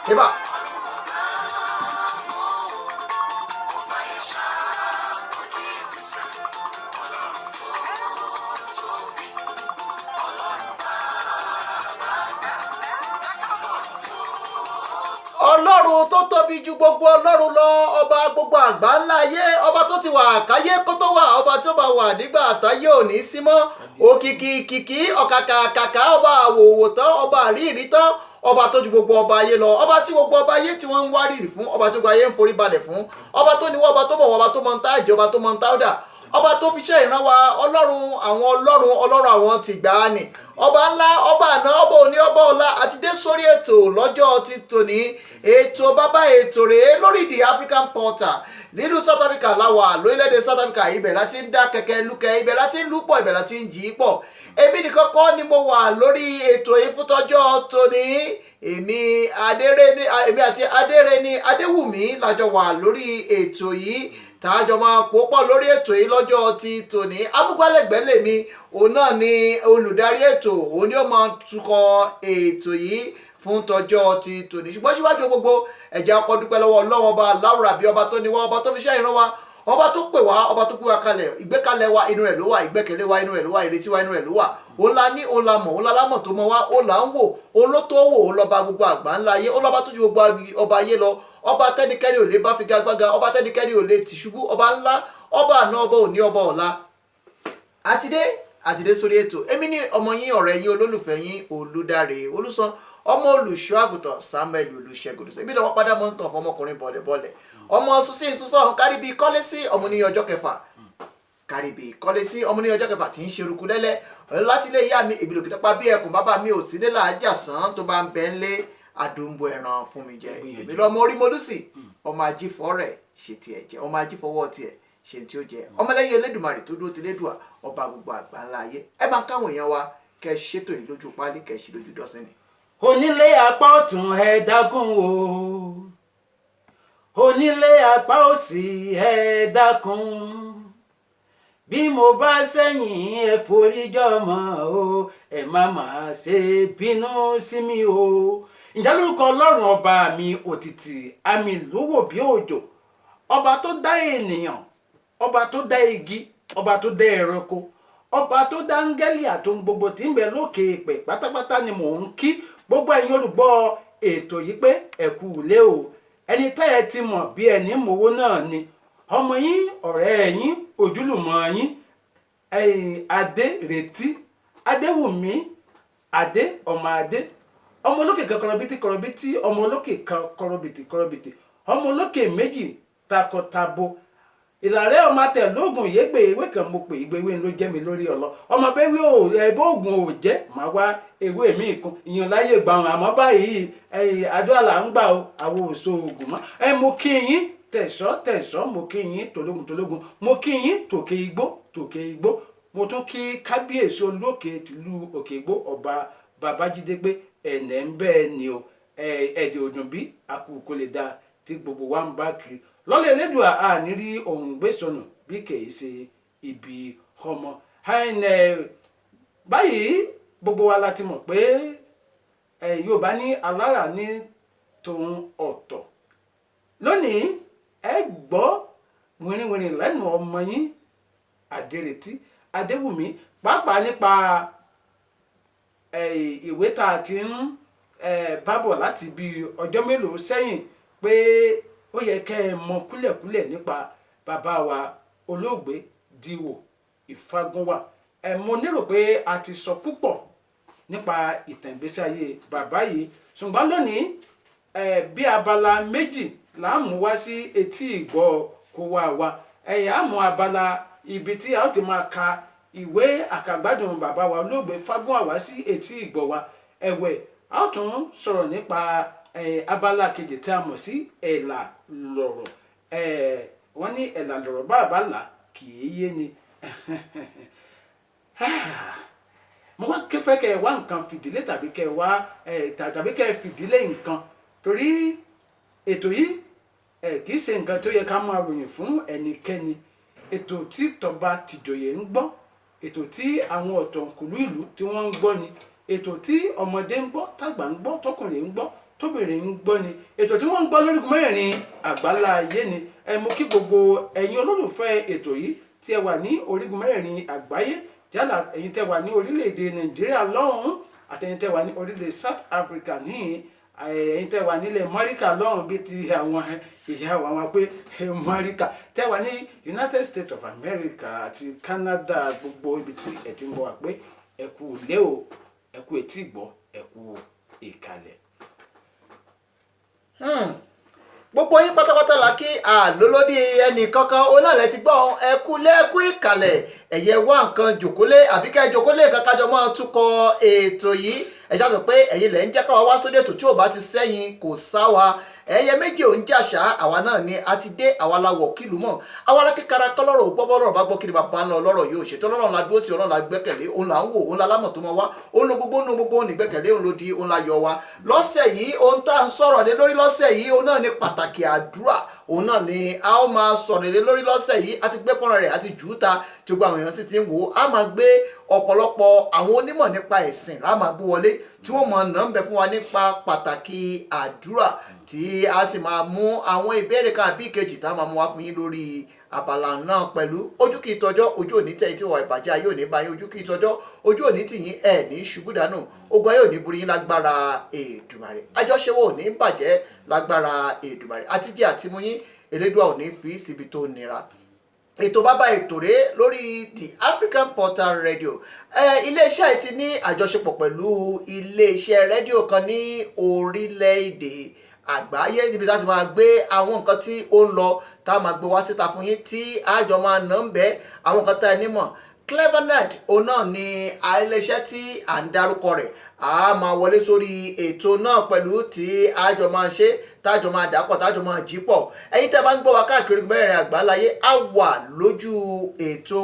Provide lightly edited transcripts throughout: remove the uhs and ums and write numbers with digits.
Eba. Ọlọ́run tó tóbi ju gbogbo ọlọ́run lọ, ọba gbogbo àgbáńlá ayé, ọba tó ti wà káyé kó tó wà, ọba tí ó bá wà nígbà táyé ò ní sí mọ́, òkìkí kìkì ọ̀kàkàkàkà, ọba àwòwò tán, ọba àríìrí tán, ọba tó ju gbogbo ọba ayé lọ, ọba tí gbogbo ọba ayé tí wọ́n ń wárìrì fún, ọba tí gbogbo ayé ń forí balẹ̀ fún, ọba tó níwọ́, ọba tó mọ̀ wọ́n, ọba tó mọ̀ ń tá àjẹ́, ọba tó mọ̀ ń tá ọ̀dà, ọba tó fi iṣẹ́ ìran wa, ọlọ́run àwọn ọlọ́run àwọn tìgbàanì, ọba ńlá, ọba àná, ọba òní, ọba ọ̀la, àti dé sórí ètò lọ́jọ́ ti tòní. Ètò bàbá ètò rèé lórí The African Portal nílùú South Africa láwà, lórílẹ̀‐èdè South Africa. Ibẹ̀ láti ń dá kẹ̀kẹ́ lúkẹ́, ibẹ̀ láti ń lúpọ̀, ibẹ̀ láti ń jì í pọ̀. Èmi nìkan kọ́ ni mo wà lórí ètò yìí fún tọ́jọ́ tòní. Èmi àti Adéreni Adéwùmí lájọ wà lórí ètò yìí, tààjọ máa pòpọ̀ lórí ètò yìí lọ́jọ́ ti tòní. Amúgbálẹ́gbẹ̀ẹ́ lèmi, òun náà ni olùdarí ètò, òun ni ó máa tukọ̀ ètò yìí fún tọjọ́ ti tòní. Ṣùgbọ́n síwájú gbogbo, ẹ jẹ́ ọkọ̀ dúpẹ́ lọ́wọ́ Ọlọ́run ọba aláwùrà bí ọba tó ní wá, ọba tó fi ṣẹ́ ìran wa, ọba tó pè wá, ọba tó gbé wa kalẹ̀. Ìgbékalẹ̀ wa inú rẹ̀ ló wà, ìgbẹ́kẹ̀lé wa inú rẹ̀ ló wà, ìrètí wa inú rẹ̀ ló wà. Òun la ní, òun la mọ̀, òun la lámọ̀ tó mọ wá, òun là ń wò, òun ló tó wò, òun lọ́ba gbogbo àgbà ńlá ayé, òun lọ́ba tó ju gbogbo ọba ayé lọ, ọba tẹ́nikẹ́ni ò lè bá figagbága, ọba tẹ́nikẹ́ni ò lè tì ṣubú, ọba ńlá, ọba àná, ọba òní, ọba ọ̀la. Àtidé sórí ètò. Èmi ní ọmọ yín, ọ̀rẹ́ yín, olólùfẹ́ yín, Olúdáre Olúsan, ọmọ olùṣọ́ àgùntàn Samuel Olúṣẹ́gun. Ibi lọ́wọ́ padà mọ́ ń tàn fọmọkùnrin bọ̀lẹ̀bọ̀lẹ̀, ọmọ sísìn sísọ kárí bíi kọ́lé sí, ọmọ ní ọjọ́ kẹfà kárí bíi kọ́lé sí, ọmọ ní ọjọ́ kẹfà tí ń ṣerúkú lẹ́lẹ́ láti ilé ìyá mi. Èmi lòkìtà pa bí ẹkùn, bàbá mi ò sí nílà àjàsán, tó bá ń bẹ ń lé àdúgbò ẹran fún mi jẹ. Èmi lọ́mọ orí molúsì, ọmọ ajífọ́ rẹ̀ ṣe tiẹ̀ jẹ, ọmọ ajífọwọ́ tiẹ̀ ṣe tí ó jẹ, ọmọlẹ́yìn Elédùmarè tó dúró ti lédùà, ọba gbogbo àgbà ńlá ayé. Ẹ máa ń káwọn èèyàn wa kẹ́ ṣètò yìí lójú pálí, kẹ́ ṣe lójú dọ́sìnì. Onílé apá ọ̀tún ẹ dákun o, onílé apá òsì ẹ dákun, bí mo bá sẹ́yìn ẹ foríjọ́ mọ́ o, ẹ má máa ṣe bínú sí mi o. Ǹjẹ́ lórúkọ Ọlọ́run ọba mi òtìtì àmì lówó bí òjò, ọba tó dá ènìyàn, ọba tó dá igi, ọba tó dá ẹranko, ọba tó dá áńgẹ́lì àtohun gbogbo tí ń bẹ lókè èèpẹ̀ pátápátá ni mò ń kí gbogbo ẹ̀yin olùgbọ́ ètò yìí pé ẹ kú ilé o. Ẹni tẹ́ ẹ ti mọ̀ bí ẹni mowó náà ni ọmọ yín, ọ̀rẹ́ yín, ojúlùmọ̀ yín, Adéretí Adéwùmí Adé ọmọ Adé, ọmọ olókè kan kọrọbìtì, ọmọ olókè kan kọrọbìtì, ọmọ olókè méjì takọtabo, ìlàrẹ́ ọmọ àtẹ̀lógún yégbè ewé kan mo pè ìgbéwé ló jẹ́ mi lórí ọlọ, ọmọ bẹ́wí ò ẹ̀bọ́ ògùn ò jẹ́ máa wá ewé mi kún ìyàn láyé gbàùn. Àmọ́ báyìí àdúrà là ń gbà o, àwọn òṣò ògùn mọ́. Mo kí yín tẹ̀sọ́, mo kí yín tòlógun, mo kí yín tòkè igbó, mo tún kí kábíyèsí olókè tìlú òkè igbó ọba Babájídé pé ẹ̀nẹ̀ ń bẹ́ẹ̀ ni o, ẹ̀dẹ̀ òdùn bí akúkú lè dáa tí gbogbo wa ń bá kiri lọ́lẹ̀ Elédùà àní rí ohun gbé sọnù bí kìí ṣe ibi ọmọ. Báyìí gbogbo wa láti mọ̀ pé Yorùbá ní alára ní tòun ọ̀tọ̀. Lónìí ẹ gbọ́ wìrìwìrì lẹ́nu ọmọ yín Adéretí Adéwùmí, pàápàá nípa ìwé tá a ti ń bábọ̀ láti bí ọjọ́ mélòó sẹ́yìn pé ó yẹ kẹ́ ẹ mọ̀ kúlẹ̀kúlẹ̀ nípa bàbá wa olóògbé Díwò Ìfágúnwà. Mo lérò pé a ti sọ púpọ̀ nípa ìtàn ìgbésí ayé bàbá yìí, ṣùgbọ́n lónìí bí abala méjì là ń mú wá sí etí ìgbọ́ kó wá wa. A mú abala ibi tí a ó ti máa ka ìwé àkàgbádùn bàbá wa olóògbé Fágúnwà wá sí etí ìgbọ́ wa. Ẹ̀wẹ̀ a ó tún sọ̀rọ̀ nípa abala kejì tí a mọ̀ sí ẹ̀là lọ̀rọ̀. Wọ́n ní ẹ̀là lọ̀rọ̀ bàbá là kì í yé ni. Mo wá fẹ́ kẹ́ ẹ wá nǹkan fìdílé tàbí kẹ́ ẹ fìdílé nǹkan, torí ètò yìí kì í ṣe nǹkan tó yẹ ká máa ròyìn fún ẹnikẹ́ni. Ètò tí tọba tìjòyè ń gbọ́, ètò tí àwọn ọ̀tọ̀kùlú ìlú tí wọ́n ń gbọ́ ni, ètò tí ọmọdé ń gbọ́, tàgbà ń gbọ́, tọkùnrin ń gbọ́, tóbìnrin ń gbọ́ ni ètò tí wọ́n ń gbọ́ lórígun mẹ́rẹ̀ẹ̀rin àgbálá ayé ni mo kí gbogbo ẹ̀yin olólùfẹ́ ètò yìí tí ẹ wà ní orígun mẹ́rẹ̀ẹ̀rin àgbáyé yálà ẹ̀yin tẹ́ wà ní orílẹ̀-èdè nàìjíríà lọ́hùn-ún àtẹ̀yin tẹ́ wà ní orílẹ̀-èdè South Africa níhìn ẹ̀yin tẹ́ wà nílẹ̀ Amẹ́ríkà lọ́hùn bí ti àwọn ìyá wa pé Amẹ́ríkà tẹ́ wà ní United States of America àti Canada gbogbo ibi tí ẹ ti ń bọ̀ wá pé ẹ kú ilé o ẹ kú etí ìgbọ́ ẹ kú ìkàlẹ̀. gbogbo yín pátápátá la kí àlólódì ẹnì kankan onáàlẹ ti gbọ́ ẹkú lẹ́kú ìkàlẹ̀ ẹ̀yẹ wá nǹkan jòkólé àbíkẹ́ jòkólé kankan jọ máa túkọ̀ ètò yìí ẹ ṣáà sọ pé ẹ̀yin lẹ̀ ń jẹ́ káwa wá sórí ètò tí ò bá ti sẹ́yìn kò sáwa ẹ̀yẹ méjì ò ń jàṣà àwa náà ni a ti dé àwa la wọ̀ kìlú mọ̀ àwa la kíkara kọ́lọ́rọ̀ gbọ́bọ́rọ̀ bá gbọ́ kiri bàbá ńlá ọlọ́rọ̀ yóò ṣètò ọlọ́run la dúró tí ọlọ́run la gbẹ́kẹ̀lé òun là ń wò òun la lámọ̀ tó mọ wá òun lo gbogbo òun nígbẹ́kẹ̀lé òun ló di òun la yọ wa lọ́sẹ̀ yìí ohun tá à ń sọ̀rọ̀ lé lórí lọ́sẹ̀ yìí òun náà ni pàtàkì àdúrà òun náà ni a ó máa sọ̀rọ̀ lé lórí lọ́sẹ̀ yìí a ti gbé fọ́nrán rẹ̀ àti jù ú ta tí gbogbo àwọn èèyàn sì ti ń wò ó a máa gbé ọ̀pọ̀lọpọ̀ àwọn onímọ̀ nípa ẹ̀sìn la máa gbé wọlé tí wọ́n mọ̀ náà ń bẹ fún wa nípa pàtàkì àdúrà tí a sì máa mú àwọn ìbéèrè kan àbí ìkejì tá a máa mú wá fún yín lórí abala náà pẹ̀lú ojú kì í tọjọ́ ojú òní tẹ̀yìn tí wọ́n ìbàjẹ́ ayé òní bá yín ojú kì í tọjọ́ ojú òní tì yín ẹ̀ ní ṣubú dànù ogun ayé òní borí yín lágbára Èdùmàrè àjọṣewò òní bàjẹ́ lágbára Èdùmàrè àtijẹ́ àtimú yín Elédùà òní fi síbi tó nira ètò bàbá ètò rèé lórí the African Portal Radio iléeṣẹ́ ti ní àjọṣepọ̀ pẹ̀lú iléeṣẹ́ rédíò kan ní orílẹ̀-èdè àgbáyé níbi tá a ti máa gbé àwọn nǹkan tí ó ń lọ tá a máa gbé wá síta fún yín tí àjọ máa nà ń bẹ́ àwọn nǹkan tá a nímọ̀ Clevernet òun náà ni iléeṣẹ́ tí à ń dárúkọ rẹ̀ a máa wọlé sórí ètò náà pẹ̀lú tí àjọ máa ṣe tájọ máa dàpọ̀ tájọ máa jí pọ̀ ẹ̀yin tẹ́ bá ń gbọ́ wa káàkiri mẹ́rin àgbáláyé á wà lójú ètò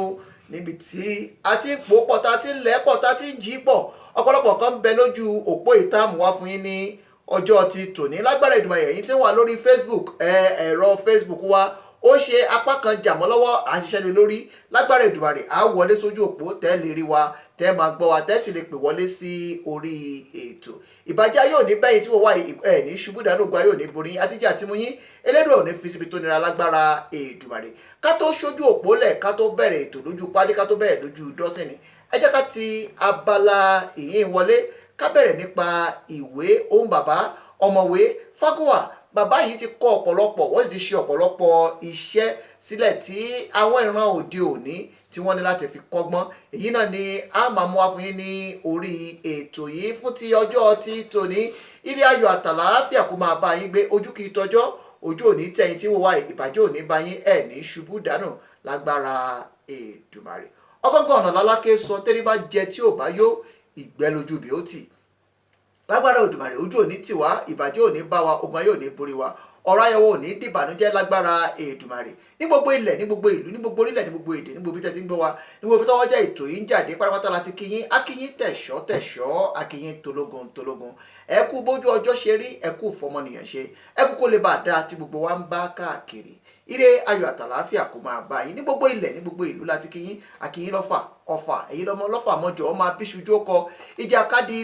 níbi tí a ti ń pò pọ̀ tá a ti ń lẹ̀ pọ̀ tá a ti ń jí pọ̀ ọ̀pọ̀lọpọ̀ nǹkan ń bẹ lójú òpó ìtààmú wá fún yín ní ọjọ́ ti tòní lágbára Èdùmàrè ẹ̀yin tí wà lórí Facebook ẹ̀rọ Facebook wa ó ṣe apá kan jàmọ́ lọ́wọ́ à ń ṣiṣẹ́ lé lórí lágbára Èdùmàrè á wọlé sójú òpó tẹ́ lè rí wa tẹ́ máa gbọ́ wa tẹ́ sì lè pè wọlé sí orí ètò ìbàjẹ́ yóò ní bẹ́yìn tí wọ́n wá ẹ̀ ní ṣubú dànù gba yóò ní borí àtijọ́ àti mú yín Elédùà ò ní fi síbi tó nira lágbára Èdùmàrè ká tó ṣojú òpó lẹ̀ ká tó bẹ̀rẹ̀ ètò lójú pálí ká tó bẹ̀rẹ̀ lójú dọ́sìnì ẹ jẹ́ ká ti abala ìyìn wọlé ká bẹ̀rẹ̀ nípa ìwé ohun bàbá ọ̀mọ̀wé Fágúnwà bàbá yìí ti kọ́ ọ̀pọ̀lọpọ̀ wọ́n sì ti ṣe ọ̀pọ̀lọpọ̀ iṣẹ́ sílẹ̀ tí àwọn ìran òde òní tí wọ́n ní láti fi kọ́gbọ́n èyí náà ni a máa mú wá fún yín ní orí ètò yìí fún ti ọjọ́ ti tòní ire ayọ̀ àtàlàáfíà kó máa bá yín gbé ojú kì í tọjọ́ ojú òní tẹ̀yìn tí wọ́n wá ìbàjẹ́ òní bá yín ẹ̀ ní ṣubú dànù lágbára Èdùmàrè ọgọ́ngàn ọ̀nà lálákè sọ tẹ́lẹ̀ bá jẹ tí ò bá yó ìgbẹ́ lójú bí ó tì lágbára Òdùmarè ojú òní tì wá ìbàjẹ́ òní bá wa ogun ayé òní borí wa ọ̀rọ̀ ayẹwo òní dìbànújẹ́ lágbára Èdùmàrè ní gbogbo ilẹ̀ ní gbogbo ìlú ní gbogbo orílẹ̀ ní gbogbo èdè ní gbogbo ibi tẹ́ ti ń gbọ́ wa ní gbogbo ibi tọ́wọ́ jẹ́ ètò yìí ń jáde pátápátá láti kíyín akíyín tẹ̀ṣọ́ tẹ̀ṣọ́ akíyín tológun tológun ẹ kú bójú ọjọ́ ṣe rí ẹ kú fọmọnìyàn ṣe ẹ kú kó lè bá a dáa tí gbogbo wa ń bá káàkiri ire ayọ̀ àtàlàáfíà kó máa bá yín ní gbogbo ilẹ̀ ní gbogbo ìlú láti kíyín akíyín lọ́fà ọ̀fà èyí lọ́mọ lọ́fà mọ́jọ ọmọ abíṣujú kọ ìjà káàdì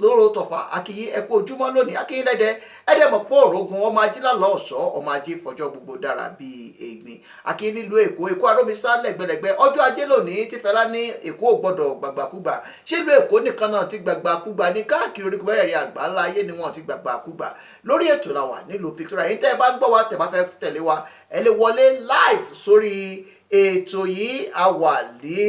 lóró tọ̀fà akíyín ẹ kú ojúmọ́ lónìí akíyín lẹ́dẹ̀ ẹ̀dẹ̀mọ̀ pọ̀ òrógun ọmọ ajílà lọ́ọ̀ṣọ́ ọmọ ajé fọjọ́ gbogbo dára bíi ègbìn akíyín nílùú èkó arómisá lẹ́gbẹ̀lẹ́gbẹ̀ ọjọ́ ajé lónìí tí Fẹlá ní èkó ò gbọ́dọ̀ gbàgbàkúgbà ṣé ìlú èkó nìkan náà ti gbàgbàkúgbà ní káàkiri orígun mẹ́rẹ̀ẹ̀rin àgbà ńlá ayé ni wọ́n ti gbàgbàkúgbà lórí ètò la wà nílùú Victoria yìí tẹ́ ẹ bá ń gbọ́ wa tẹ́ bá fẹ́ tẹ̀lé wa ẹ lè wọlé live sórí ètò yìí a wà ní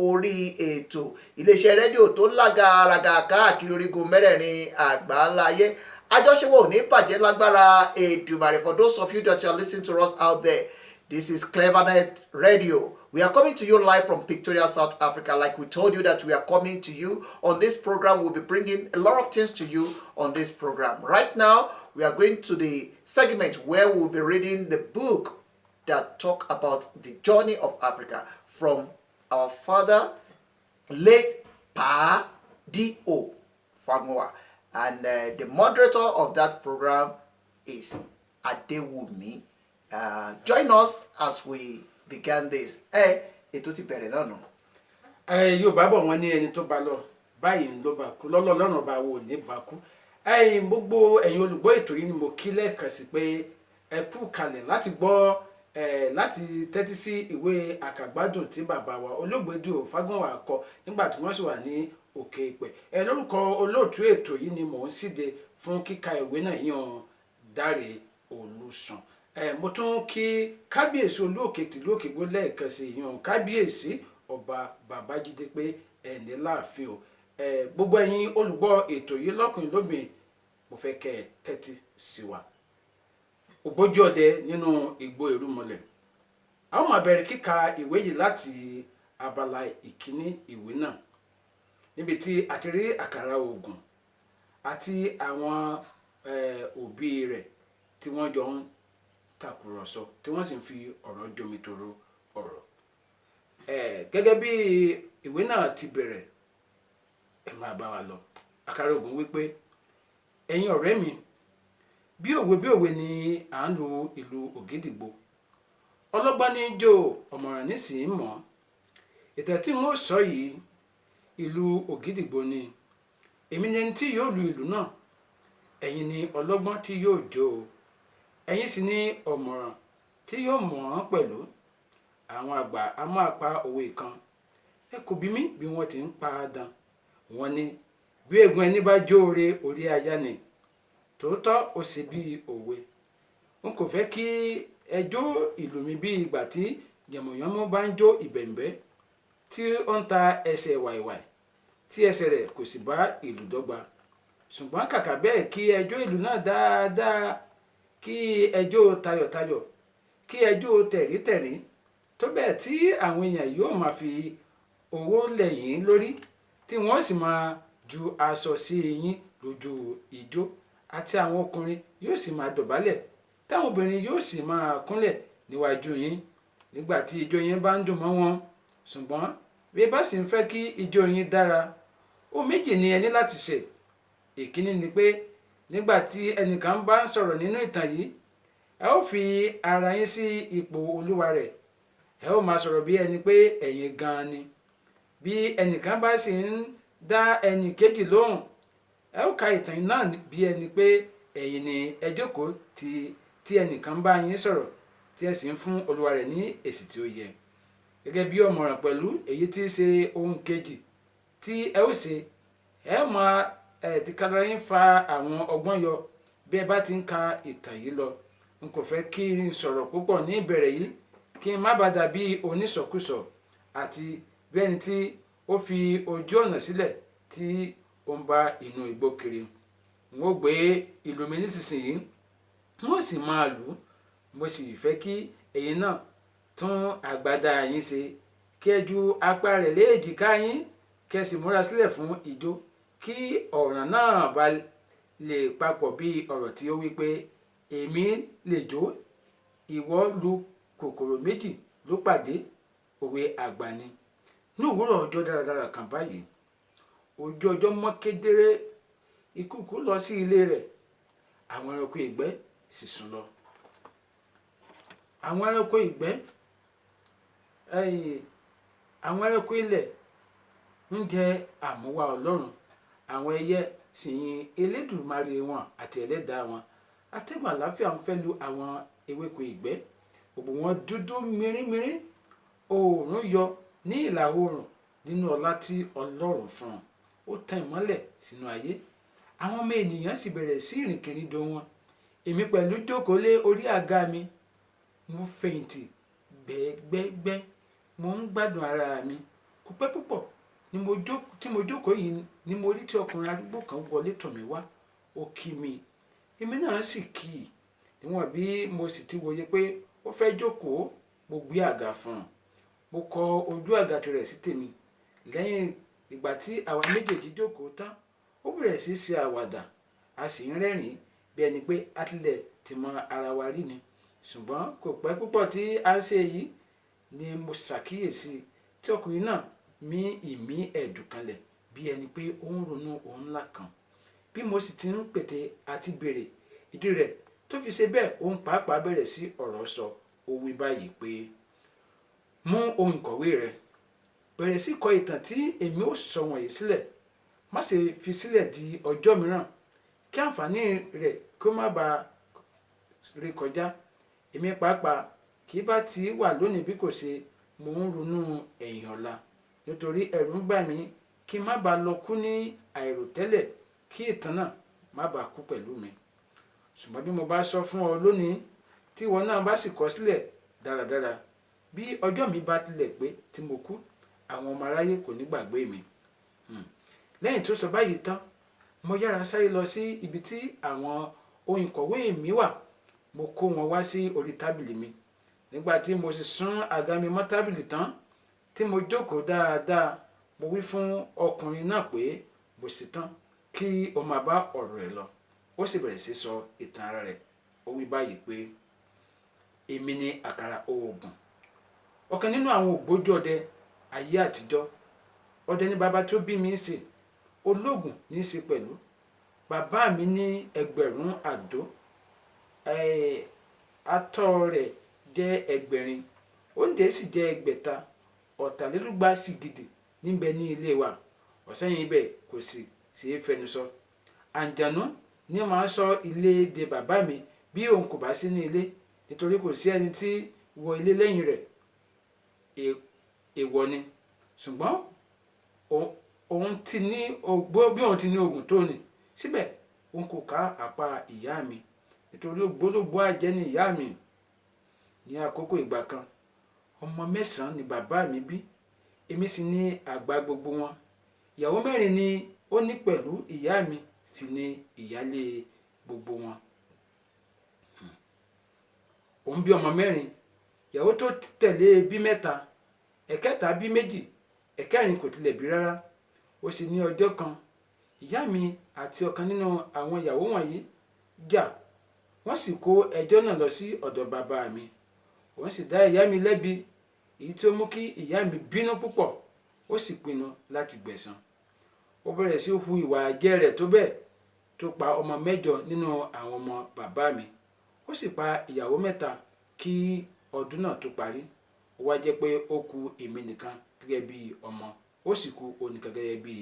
orí ètò iléeṣẹ́ rédíò tó lágaraga káàkiri orígun mẹ́rẹ̀ẹ̀rin àgbà ńlá ayé àjọṣepọ̀ ò ní bàjẹ́ lágbára Èdùmàrè. For those of you that are listening to us out there, this is Clevernet Radio. We are coming to you live from Pretoria, South Africa. Like we told you that we are coming to you on this program. We'll be bringing a lot of things to you on this program. Right now, we are going to the segment where we'll be reading the book that talk about the journey of Africa from our father, late Pa D.O. Fagúnwà. And the moderator of that program is Adewumi. Join us as we began this. Ètò ti bẹ̀rẹ̀ náà nù. Yorùbá bọ̀ wọ́n ní ẹni tó bá lọ báyìí ló bá kú lọ́lọ́run bá wò ní bá kú. ẹ̀yin gbogbo ẹ̀yin olùgbọ́ ètò yìí ni mo kí lẹ́ẹ̀kan sí pé ẹ kú kalẹ̀ láti gbọ́ láti tẹ́tí sí ìwé àkàgbádùn tí bàbá wa olóògbé Dèò Fágúnwà kọ nígbà tí wọ́n sì wà ní òkè ìpẹ́. Lórúkọ olóòtú ètò yìí ni mò ń síde fún kíka ìwé náà yan Dáre Olùsàn. Mo tún kí kábíyèsí olóòkè tìlú Òkègbó lẹ́ẹ̀kan sí yan kábíyèsí ọba Babájídé pé ẹni láàfin o. Gbogbo ẹ̀yin olùgbọ́ ètò yìí lọ́kùnrin lóbìnrin mo fẹ́ kẹ́ ẹ tẹ́tí sí wa. Ògbójú ọdẹ nínú igbó Irúnmọlẹ̀. A ó máa bẹ̀rẹ̀ kíka ìwé yìí láti abala ìkíní ìwé náà níbi tí a ti rí àkàrà ògùn àti àwọn òbí rẹ̀ tí wọ́n jọ ń tàkùrọ̀sọ tí wọ́n sì ń fi ọ̀rọ̀ jomitoro ọ̀rọ̀. Gẹ́gẹ́ bí ìwé náà ti bẹ̀rẹ̀, ẹ máa bá wa lọ. Àkàrà ògùn wípé ẹ̀yin ọ̀rẹ́ mi bí òwe ni à ń lu ìlú ògídìgbò, ọlọ́gbọ́n ní jó ọ̀mọ̀ràn nísìnyí mọ̀. Ìtàn tí wọ́n sọ yìí ìlú ògídìgbò ni, èmi ni ẹni tí yóò lu ìlú náà, ẹ̀yin ni ọlọ́gbọ́n tí yóò jó o, ẹ̀yin sì ni ọ̀mọ̀ràn tí yóò mọ̀ ọ́n pẹ̀lú. Àwọn àgbà a máa pa òwe kan, ẹ kò bí mi bí wọ́n ti ń pa á dán. Wọ́n ní bí egun ẹni bá jó ore orí aya ni, tòótọ́ ó sì bí òwe. N kò fẹ́ kí ẹ jó ìlú mi bí ìgbà tí yànmùyánmú bá ń jó ìbẹ̀m̀bẹ́ tí ó ń ta ẹsẹ̀ wàìwàì tí ẹsẹ̀ rẹ̀ kò sì bá ìlú dọ́gba. Ṣùgbọ́n kàkà bẹ́ẹ̀ kí ẹ jó ìlú náà dáadáa, kí ẹ jó tayọ̀tayọ̀, kí ẹ jó tẹ̀rítẹ̀rí, tó bẹ́ẹ̀ tí àwọn èèyàn yóò máa fi owó lẹ̀ yín lórí tí wọ́n sì máa ju aṣọ sí yín lójú ijó, àti àwọn ọkùnrin yóò sì máa dọ̀bálẹ̀ táwọn obìnrin yóò sì máa kúnlẹ̀ níwájú yín nígbà tí ijó yín bá ń dùn mọ́ wọn. Ṣùgbọ́n bí ẹ bá sì ń fẹ́ kí ijó yín dára, ohun méjì ni ẹ ní láti ṣe. Ìkíní ni pé nígbà tí ẹnìkan bá ń sọ̀rọ̀ nínú ìtàn yìí, ẹ ó fi ara yín sí ipò olúwa rẹ̀, ẹ ó máa sọ̀rọ̀ bí ẹni pé ẹ̀yin gan-an ni. Bí ẹnìkan bá sì ń dá ẹnì kejì lóhùn, ẹ ó ka ìtàn náà bí ẹni pé ẹ̀yin ni ẹ jókòó tí ẹnìkan bá yín sọ̀rọ̀ tí ẹ sì ń fún olúwa rẹ̀ ní èsì tí ó yẹ. Gẹ́gẹ́ bí ọ̀mọ̀ràn pẹ̀lú èyí tí í ṣe ohun kejì tí ẹ ó ṣe, ẹ máa tìkára yín fa àwọn ọgbọ́n yọ bí ẹ bá ti ń ka ìtàn yìí lọ. N kò fẹ́ kí n sọ̀rọ̀ púpọ̀ ní ìbẹ̀rẹ̀ yìí kí n má bàa dàbí onísọkúsọ àti bí ẹni tí ó fi ojú ọ̀nà sílẹ̀ tí ó ń bá inú igbó kiri. N ó gbé ìlú mi nísinsìnyí, n ó sì máa lù ú. Mo sì fẹ́ kí ẹ̀yin náà tún àgbádá yín ṣe, kí ẹ ju apá rẹ̀ lé èjìká yín, kí ẹ sì múra sílẹ̀ fún ijó, kí ọ̀ràn náà bá lè papọ̀ bí ọ̀rọ̀ tí ó wí pé èmi lè jó, ìwọ lu kòkòrò méjì ló pàdé. Òwe àgbà ni. Ní òwúrọ̀ ọjọ́ dáradára kan báyìí, ojú ọjọ́ mọ́ kedere, ìkùukù lọ sí ilé rẹ̀, àwọn ẹranko ìgbẹ́ sì sùn lọ. Àwọn ẹranko ìgbẹ́ àwọn ẹranko ilẹ̀ ń jẹ àmúwá Ọlọ́run, àwọn ẹyẹ sì yin Elédùmarè wọn àti ẹlẹ́dàá wọn. Atẹ́gùn àlàáfíà ń fẹ́ lu àwọn ewéko ìgbẹ́, gbogbo wọn dúdú mírímírí. Oòrùn yọ ní ìlà oòrùn nínú ọlá tí Ọlọ́run fún un, ó tan ìmọ́lẹ̀ sínú ayé. Àwọn ọmọ ènìyàn sì bẹ̀rẹ̀ sí ìrìnkèrindò wọn. Èmi pẹ̀lú jókòó lé orí àga mi, mo fẹ̀yìntì gbẹ́gbẹ́gbẹ́, mo ń gbádùn ara mi. Kò pẹ́ púpọ̀ tí mo jókòó yìí ni mo rí tí ọkùnrin arúgbó kan wọlé tọ̀ mí wá. Ó kí mi, èmi náà sì kí i. Níwọ̀n bí mo sì ti wòye pé ó fẹ́ jókòó, mo gbé àga fún un. Mo kọ ojú àga tirẹ̀ sí tèmi. Lẹ́yìn ìgbà tí àwa méjèèjì jókòó tán, ó bẹ̀rẹ̀ sí ṣe àwàdà, a sì ń rẹ́rìn-ín bí ẹni pé a tilẹ̀ ti mọ ara wa rí ni. Ṣùgbọ́n kò pẹ́ púpọ̀ tí a ń ṣe èyí ni mo ṣàkíyèsí tí ọkùnrin náà mí ìmí ẹ̀dùn kanlẹ̀ bí ẹni pé ó ń ronú ohun ńlá kan. Bí mo sì ti ń pète àti béèrè ìdí rẹ̀ tó fi ṣe bẹ́ẹ̀, òun pàápàá bẹ̀rẹ̀ sí ọ̀rọ̀ sọ. Ó wí báyìí pé mú ohun ìkọ̀wé rẹ, bẹ̀rẹ̀ sí kọ ìtàn tí èmi ó sọ wọ̀nyí sílẹ̀. Má ṣe fi sílẹ̀ di ọjọ́ mìíràn kí àǹfààní rẹ̀ kó má bàa rí kọjá. Èmi pàápàá kì í bá ti wà lónìí bí kò ṣe mò ń ronú ẹ̀yìn ọ̀la, nítorí ẹ̀rù ń bà mí kí n má bàa lọ kú ní àìròtẹ́lẹ̀, kí ìtàn náà má bàa kú pẹ̀lú mi. Ṣùgbọ́n bí mo bá sọ fún ọ lónìí tí ìwọ náà bá sì kọ sílẹ̀ dáradára, bí ọjọ́ mi bá tilẹ̀ pé tí mo kú, àwọn ọmọ aráyé kò ní gbàgbé mi. Lẹ́yìn tó sọ báyìí tán, mo yára sáré lọ sí ibi tí àwọn ohun ìkọ̀wé mi wà. Mo kó wọn wá sí orí tábìlì mi. Nígbà tí mo sì sún àga mi mọ́ tábìlì tán tí mo jókòó dáadáa, mo wí fún ọkùnrin náà pé mo ṣetán kí ó máa bá ọ̀rọ̀ rẹ̀ lọ. Ó sì bẹ̀rẹ̀ sí sọ ìtàn ara rẹ̀. Ó wí báyìí pé èmi ni àkàrà oògùn, ọ̀kan nínú àwọn ògbójú ọdẹ ayé àtijọ́. Ọdẹ ni bàbá tó bí mi ń ṣe, ológun ní í ṣe pẹ̀lú. Bàbá mi ní ẹgbẹ̀rún àdó, atọ́ rẹ̀ jẹ́ ẹgbẹ̀rin, òǹdè sì jẹ́ ẹgbẹ̀ta, ọ̀tàlélúgba sì gidi níbẹ̀ ní ilé wa. Ọ̀sẹ́yìn ibẹ̀ kò sì ṣe é fẹnu sọ. Àǹjànú ni màá sọ ilé de bàbá mi bí òun kò bá sí ní ilé, nítorí kò sí ẹni tí wọ ilé lẹ́yìn rẹ̀. Èèwọ̀ ni. Ṣùgbọ́n òun ti ní bí òun ti ní oògùn tó ní, síbẹ̀ òun kò ká apá ìyá mi, nítorí ògbólógbòó àjẹ́ ni ìyá mi. Ní àkókò ìgbà kan, ọmọ 9 ni bàbá mi bí, èmi sì ní àgbà gbogbo wọn. Ìyàwó 4 ni ó ní pẹ̀lú ìyá mi sì ni ìyálé gbogbo wọn. Òun bí ọmọ 4, ìyàwó tó tẹ̀lé bí 3, ẹ̀kẹta bí 2, ẹ̀kẹrin kò tilẹ̀ bí rárá. Ó sì ní ọjọ́ kan, ìyá mi àti ọ̀kan nínú àwọn ìyàwó wọ̀nyí jà, wọ́n sì kó ẹjọ́ náà lọ sí ọ̀dọ̀ bàbá mi. Wọ́n sì dá ìyá mi lẹ́bi, èyí tí ó mú kí ìyá mi bínú púpọ̀. Ó sì pinnu láti gbẹ̀san. Ó bẹ̀rẹ̀ sí hu ìwà àjẹ́ rẹ̀ tó bẹ́ẹ̀ tó pa ọmọ 8 nínú àwọn ọmọ bàbá mi. Ó sì pa ìyàwó 3 kí ọdún náà tó parí. Ó wá jẹ́ pé ó kù èmi nìkan gẹ́gẹ́ bí ọmọ, ó sì kù òun nìkan gẹ́gẹ́ bí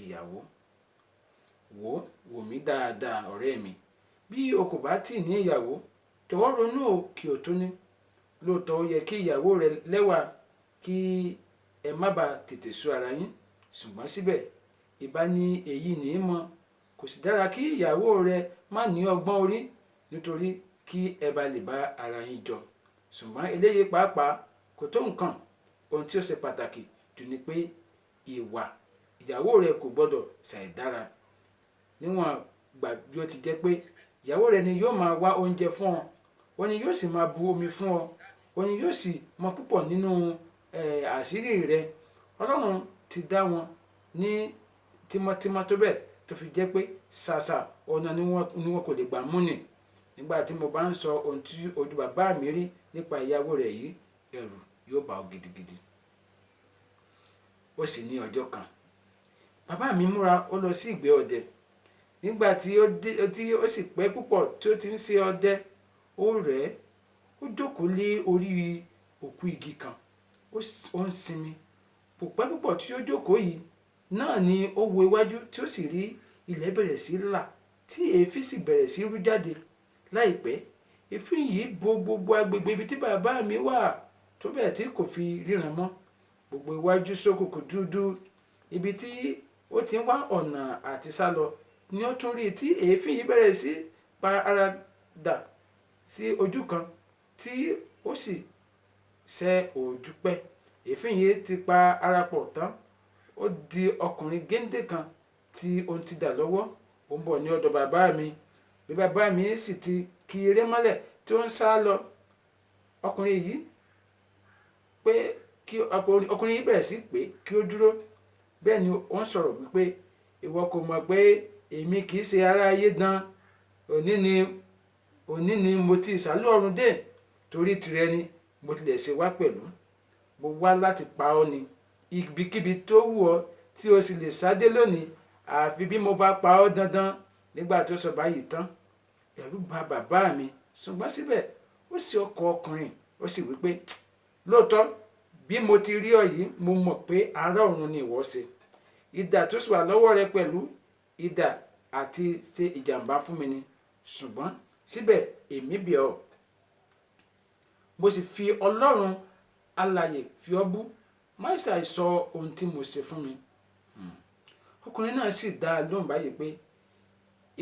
ìyàwó. Wò mí dáadáa ọ̀rẹ́ mi, bí o kò bá tì ní ìyàwó, jọ̀wọ́ ronú o kí o tó ní. Lóòótọ́ ó yẹ kí ìyàwó rẹ lẹ́wà kí ẹ má bàa tètè sú ara yín, ṣùgbọ́n síbẹ̀ ìbá ní èyí ní í mọ. Kò sì dára kí ìyàwó rẹ má ní ọgbọ́n orí, nítorí kí ẹ bá lè bá ara yín jọ. Ṣùgbọ́n eléyìí pàápàá kò tó nǹkan. Ohun tí ó ṣe pàtàkì jù ni pé ìwà ìyàwó rẹ kò gbọdọ̀ ṣàìdára. Níwọ̀n gbà bí ó ti jẹ́ pé ìyàwó rẹ ni yóò máa wá oúnjẹ fún ọ, òun ni yóò sì máa bu omi fún ọ, òun ni yóò sì mọ púpọ̀ nínú àṣírí rẹ. Ọlọ́run ti dá wọn ní tímọ́tímọ́ tó bẹ́ẹ̀ tó fi jẹ́ pé ṣàṣà ọ̀nà ni wọ́n kò lè gbà mú ni. Nígbà tí mo bá ń sọ ohun tí ojú bàbá mi rí nípa ìyàwó rẹ̀ yìí, ẹ̀rù yóò bá ọ gidigidi. Ó sì ní ọjọ́ kan, bàbá mi múra ó lọ sí ìgbẹ́ ọdẹ. Nígbà tí ó sì pẹ́ púpọ̀ tí ó ti ń ṣe ọdẹ, ó rẹ̀ ẹ́. Ó jókòó lé orí òkú igi kan, ó ń sinmi. Kò pẹ́ púpọ̀ tí ó jókòó yìí náà ni ó wo iwájú tí ó sì rí ilẹ̀ bẹ̀rẹ̀ sí là, tí èéfín sì bẹ̀rẹ̀ sí rú jáde. Láìpẹ́, èéfín yìí bo gbogbo agbègbè ibi tí bàbá mi wà, tó bẹ́ẹ̀ tí kò fi ríran mọ́. Gbogbo iwájú ṣókùnkùn dúdú. Ibi tí ó ti ń wá ọ̀nà àti sálọ ni ó tún rí tí èéfín yìí bẹ̀rẹ̀ sí pa ara dà sí ojú kan, tí ó sì ṣẹ́ ojú pẹ́. Èéfín yìí ti pa ara pọ̀ tán. Ó di ọkùnrin géńdé kan tí ó ti dà lọ́wọ́. Ó ń bọ̀ ní ọ̀dọ̀ bàbá mi. Bí bàbá mi sì ti ki eré mọ́lẹ̀ tí ó ń sá lọ, ọkùnrin yìí bẹ̀rẹ̀ sí pé kí ó dúró. Bẹ́ẹ̀ ni ó ń sọ̀rọ̀ wípé ìwọ kò mọ̀ pé èmi kì í ṣe ará ayé dán. Òní ni mo ti ìsàlú ọ̀run dé, torí tìrẹ ni mo tilẹ̀ ṣe wá pẹ̀lú. Mo wá láti pa ọ́ ni. Ibikíbi tó wù ọ́ tí o sì lè sádé lónìí, àfi bí mo bá pa ọ́ dandan. Nígbà tí ó sọ báyìí tán, ẹ̀rù bà bàbá mi, ṣùgbọ́n síbẹ̀ ó sì ọkàn ọkùnrin. Ó sì wípé lóòótọ́ bí mo ti rí ọ yìí, mo mọ̀ pé ará ọ̀run ni ìwọ ṣe. Idà tó sì wà lọ́wọ́ rẹ pẹ̀lú idà àti ṣe ìjàmbá fún mi ni, ṣùgbọ́n síbẹ̀ èmi bẹ̀ ọ́, mo sì fi Ọlọ́run alààyè fi ọ́ bú, má ṣàì sọ ohun tí mo ṣe fún mi. Ọkùnrin náà sì dá a lóhùn báyìí pé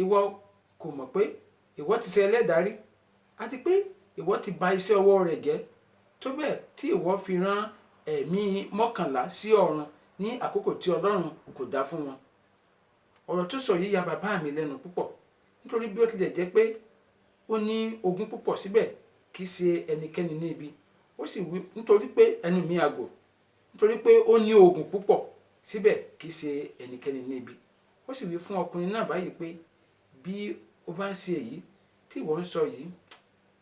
ìwọ kò mọ̀ pé ìwọ ti ṣe ẹlẹ́dàá rí, àti pé ìwọ ti bà iṣẹ́ ọwọ́ rẹ̀ jẹ́ tó bẹ́ẹ̀ tí ìwọ fi rán ẹ̀mí 11 sí ọ̀run ní àkókò tí Ọlọ́run kò dá fún wọn. Ọ̀rọ̀ tó sọ yìí ya bàbá mi lẹ́nu púpọ̀, nítorí bí ó tilẹ̀ jẹ́ pé ó ní ogún púpọ̀, síbẹ̀ kì í ṣe ẹnikẹ́ni ní ibi. Ó sì wí nítorí pé ẹnu mi àgò, nítorí pé ó ní oògùn púpọ̀, síbẹ̀ kì í ṣe ẹnikẹ́ni ní ibi. Ó sì wí fún ọkùnrin náà báyìí pé bí ó bá ń ṣe èyí tí ìwọ ń sọ yìí,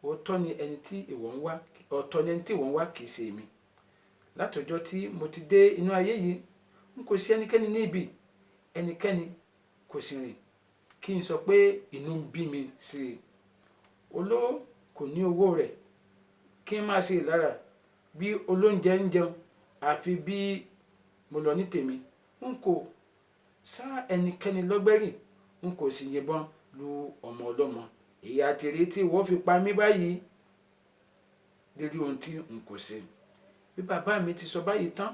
ọ̀tọ̀ ni ẹni tí ìwọ ń wá, ọ̀tọ̀ ni ẹni tí ìwọ ń wá, kì í ṣe èmi. Látọjọ́ tí mo ti dé inú ayé yìí, n kò sí ẹnikẹ́ni ní ibi, ẹnikẹ́ni kò sì rìn kí n sọ pé inú ń bí mi sí i. Olówó kò ní owó rẹ̀ kí n máa ṣe ìlara, bí olóúnjẹ ń jẹun àfi bí mo lọ ní tèmi. N kò sá ẹnikẹ́ni lọ́gbẹ́rì, n kò sì yìnbọn lu ọmọ ọlọ́mọ. Ìyà tèrè tí ìwọ fi pa mí báyìí lérí ohun tí n kò ṣe. Bí bàbá mi ti sọ báyìí tán,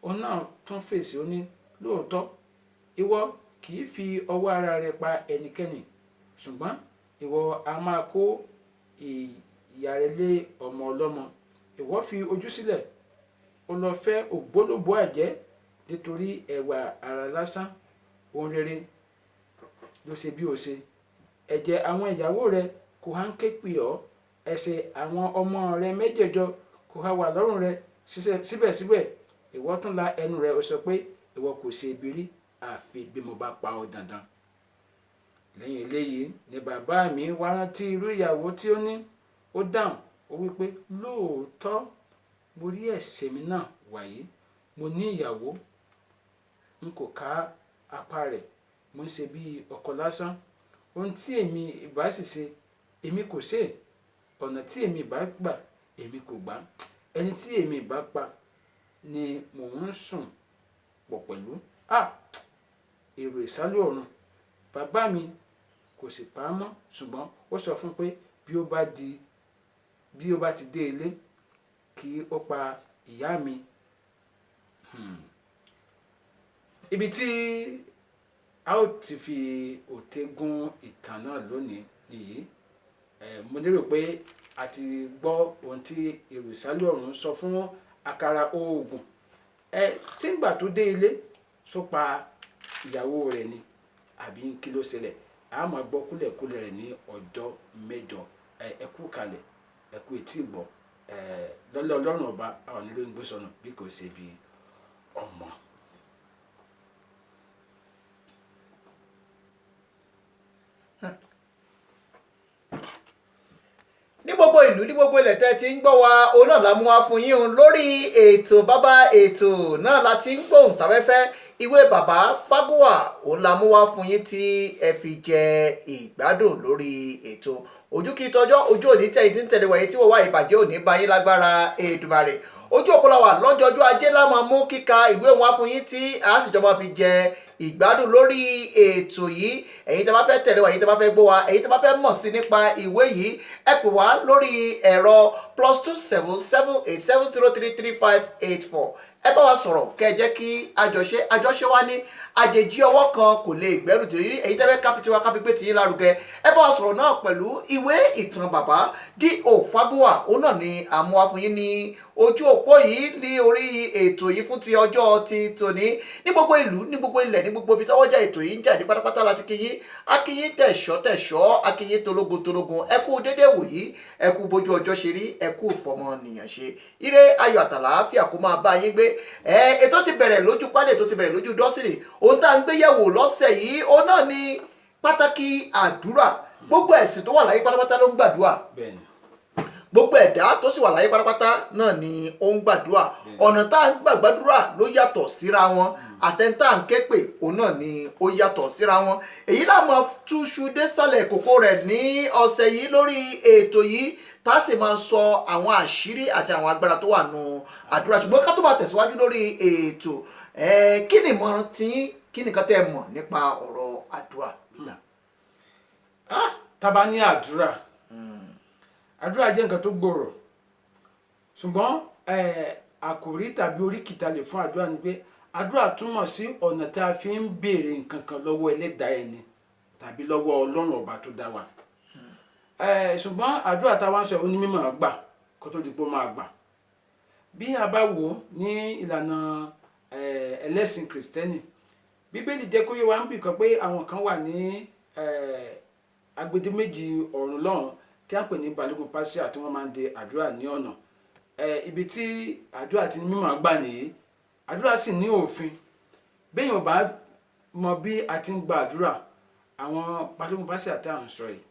òun náà tún fèsì, ó ní lóòótọ́ ìwọ kì í fi ọwọ́ ara rẹ pa ẹnikẹ́ni, ṣùgbọ́n ìwọ a máa kó ìyà rẹ lé ọmọ ọlọ́mọ. Ìwọ fi ojú sílẹ̀, ó lọ fẹ́ ògbólógbòó àjẹ́ nítorí ẹwà ara lásán. Ohun rere ló ṣe bí ó ṣe. Ẹ̀jẹ̀ àwọn ìyàwó rẹ kò há ń ké pè ọ́, ẹ̀ṣẹ̀ àwọn ọmọ rẹ méjèèjọ kò há wà lọ́rùn rẹ. Síbẹ̀síbẹ̀ ìwọ tún la ẹnu rẹ, ó sọ pé ìwọ kò ṣe ibi rí àfi bí mo bá pa ọ́ dandan. Lẹ́yìn eléyìí ni bàbá mi wá rántí irú ìyàwó tí ó ní. Ó dáhùn, ó wí pé lóòótọ́ mo rí ẹ̀ṣẹ̀ mi náà wàyí. Mo ní ìyàwó, n kò ká apá rẹ̀, mo ń ṣe bí ọkọ lásán. Ohun tí èmi ìbá sì ṣe, èmi kò ṣe. Ọ̀nà tí èmi ìbá gbà, èmi kò gbà. Ẹni tí èmi ìbá pa ni mò ń sùn pọ̀ pẹ̀lú. Èrò ìsálú ọ̀run. Bàbá mi kò sì pa á mọ́, ṣùgbọ́n ó sọ fún pé bí ó bá ti dé ilé kí ó pa ìyá mi. Ibi tí a ó ti fi òté gún ìtàn náà lónìí nìyí. Mo lérò pé a ti gbọ́ ohun tí èrò ìsálú ọ̀run sọ fún àkàrà oògùn. Tí ìgbà tó dé ilé só pa ìyàwó rẹ̀ ni àbí kí ló ṣẹlẹ̀? A máa gbọ́ kúlẹ̀kúlẹ̀ rẹ̀ ní ọjọ́ mẹ́jọ. Ẹ kú kalẹ̀, ẹ kú etí ìgbọ́. Lọ́lá Ọlọ́run ọba àwọn nílò ń gbé sọnù bí kò ṣe bí ọmọ. Ní gbogbo ìlú, ní gbogbo ilẹ̀ tẹ́ ti ń gbọ́ wa, òun náà la mú wá fún yín lórí ètò bàbá ètò náà la ti ń gbóhùn sáfẹ́fẹ́. Ìwé bàbá Fágúnwà òun la mú wá fún yín tí ẹ fi jẹ ìgbádùn lórí ètò. Ojú kì í tọjọ́, ojú òní tẹ́ ìdí ń tẹ̀lé wọ̀nyí tí wọ́n wá ìbàjẹ́ òní bá yín lágbára Èdùmàrè. Ojú òpólà wà lọ́jọ́jú ajé la máa mú kíka ìwé wọn wá fún yín tí a sì jọ máa fi jẹ ìgbádùn lórí ètò yìí. Ẹ̀yin tẹ́ bá fẹ́ tẹ̀lé wa, ẹ̀yin tẹ́ bá fẹ́ gbọ́ wa, ẹ̀yin tẹ́ bá fẹ́ mọ̀ sí nípa ìwé yìí, ẹ pè wá lórí ẹ̀rọ +27780333584. Ẹ bá wa sọ̀rọ̀ kẹ́ ẹ jẹ́ kí àjọṣe wa ní àjèjì ọwọ́ kan kò lè gbẹ́rù tó yí. Ẹ̀yin tẹ́ fẹ́ káfi tiwa káfi gbé tiyín lárugẹ, ẹ bá wa sọ̀rọ̀ náà pẹ̀lú ìwé ìtàn bàbá D.O. Fágúnwà. Òun náà ni àmú wa fún yín ní ojú òpó yìí ní orí ètò yìí fún ti ọjọ́ ti tòní. Ní gbogbo ìlú, ní gbogbo ilẹ̀, ní gbogbo ibi tọ́wọ́jà ètò yìí ń jáde pátápátá láti kí yín. A kí yín tẹ̀ṣọ́, a kí yín tológun. Ẹ kú dédé wòyí, ẹ kú bójú ọjọ́ ṣe rí, ẹ kú fọmọnìyàn ṣe. Ire ayọ̀ àtàlàáfíà kó máa bá yín gbé. Ètò ti bẹ̀rẹ̀ lójú pálẹ̀, ètò ti bẹ̀rẹ̀ lójú dọ́sìrì. Ohun tá à ń gbé yẹ̀wò lọ́sẹ̀ yìí, òun náà ni pàtàkì àdúrà. Gbogbo ẹ̀sìn tó wà láyé pátápátá ló ń gbàdúrà. Gbogbo ẹ̀dá tó sì wà láyé pátápátá náà ni ó ń gbàdúrà. Ọ̀nà tá à ń gbàdúrà ló yàtọ̀ síra wọn. Àtẹ̀ntà ń ké pè òun náà ni ó yàtọ̀ síra wọn. Èyí la máa túṣu désàlẹ̀ kókó rẹ̀ ní ọ̀sẹ̀ yìí lórí ètò yìí, tá a sì máa sọ àwọn àṣírí àti àwọn agbára tó wà nù àdúrà. Ṣùgbọ́n ká tó máa tẹ̀síwájú lórí ètò, kí ni ìmọ̀ràn tí kí nìkan tẹ́ ẹ mọ̀ nípa ọ̀rọ̀ àdúrà gbígbà. Tá bá ní àdúrà jẹ́ nǹkan tó gbòòrò ṣùgbọ́n àkòrí tàbí oríkì tá lè fún àdúrà ni pé àdúrà túmọ̀ sí ọ̀nà tá a fi ń béèrè nǹkan kan lọ́wọ́ ẹlẹ́dàá ẹni tàbí lọ́wọ́ ọlọ́run ọba tó dá wa. Ṣùgbọ́n àdúrà tá a wá ń sọ ó ní mímọ̀ gbà kó tó di pé ó máa gbà. Bí a bá wò ó ní ìlànà ẹlẹ́sìn kìrìsìtẹ́nì, bíbélì jẹ́ kó yé wa ń bì kan pé àwọn kan wà ní agbedeméjì ọ̀run lọ́run tí a ń pè ní balógun pásíà tí wọ́n máa ń de àdúrà ní ọ̀nà. Ibi tí àdúrà ti ní mímọ̀ gbà nìyí. Àdúrà sì ní òfin. Béèyàn ò bá mọ bí a ti ń gba àdúrà, àwọn balógun pásíà tá à ń sọ yìí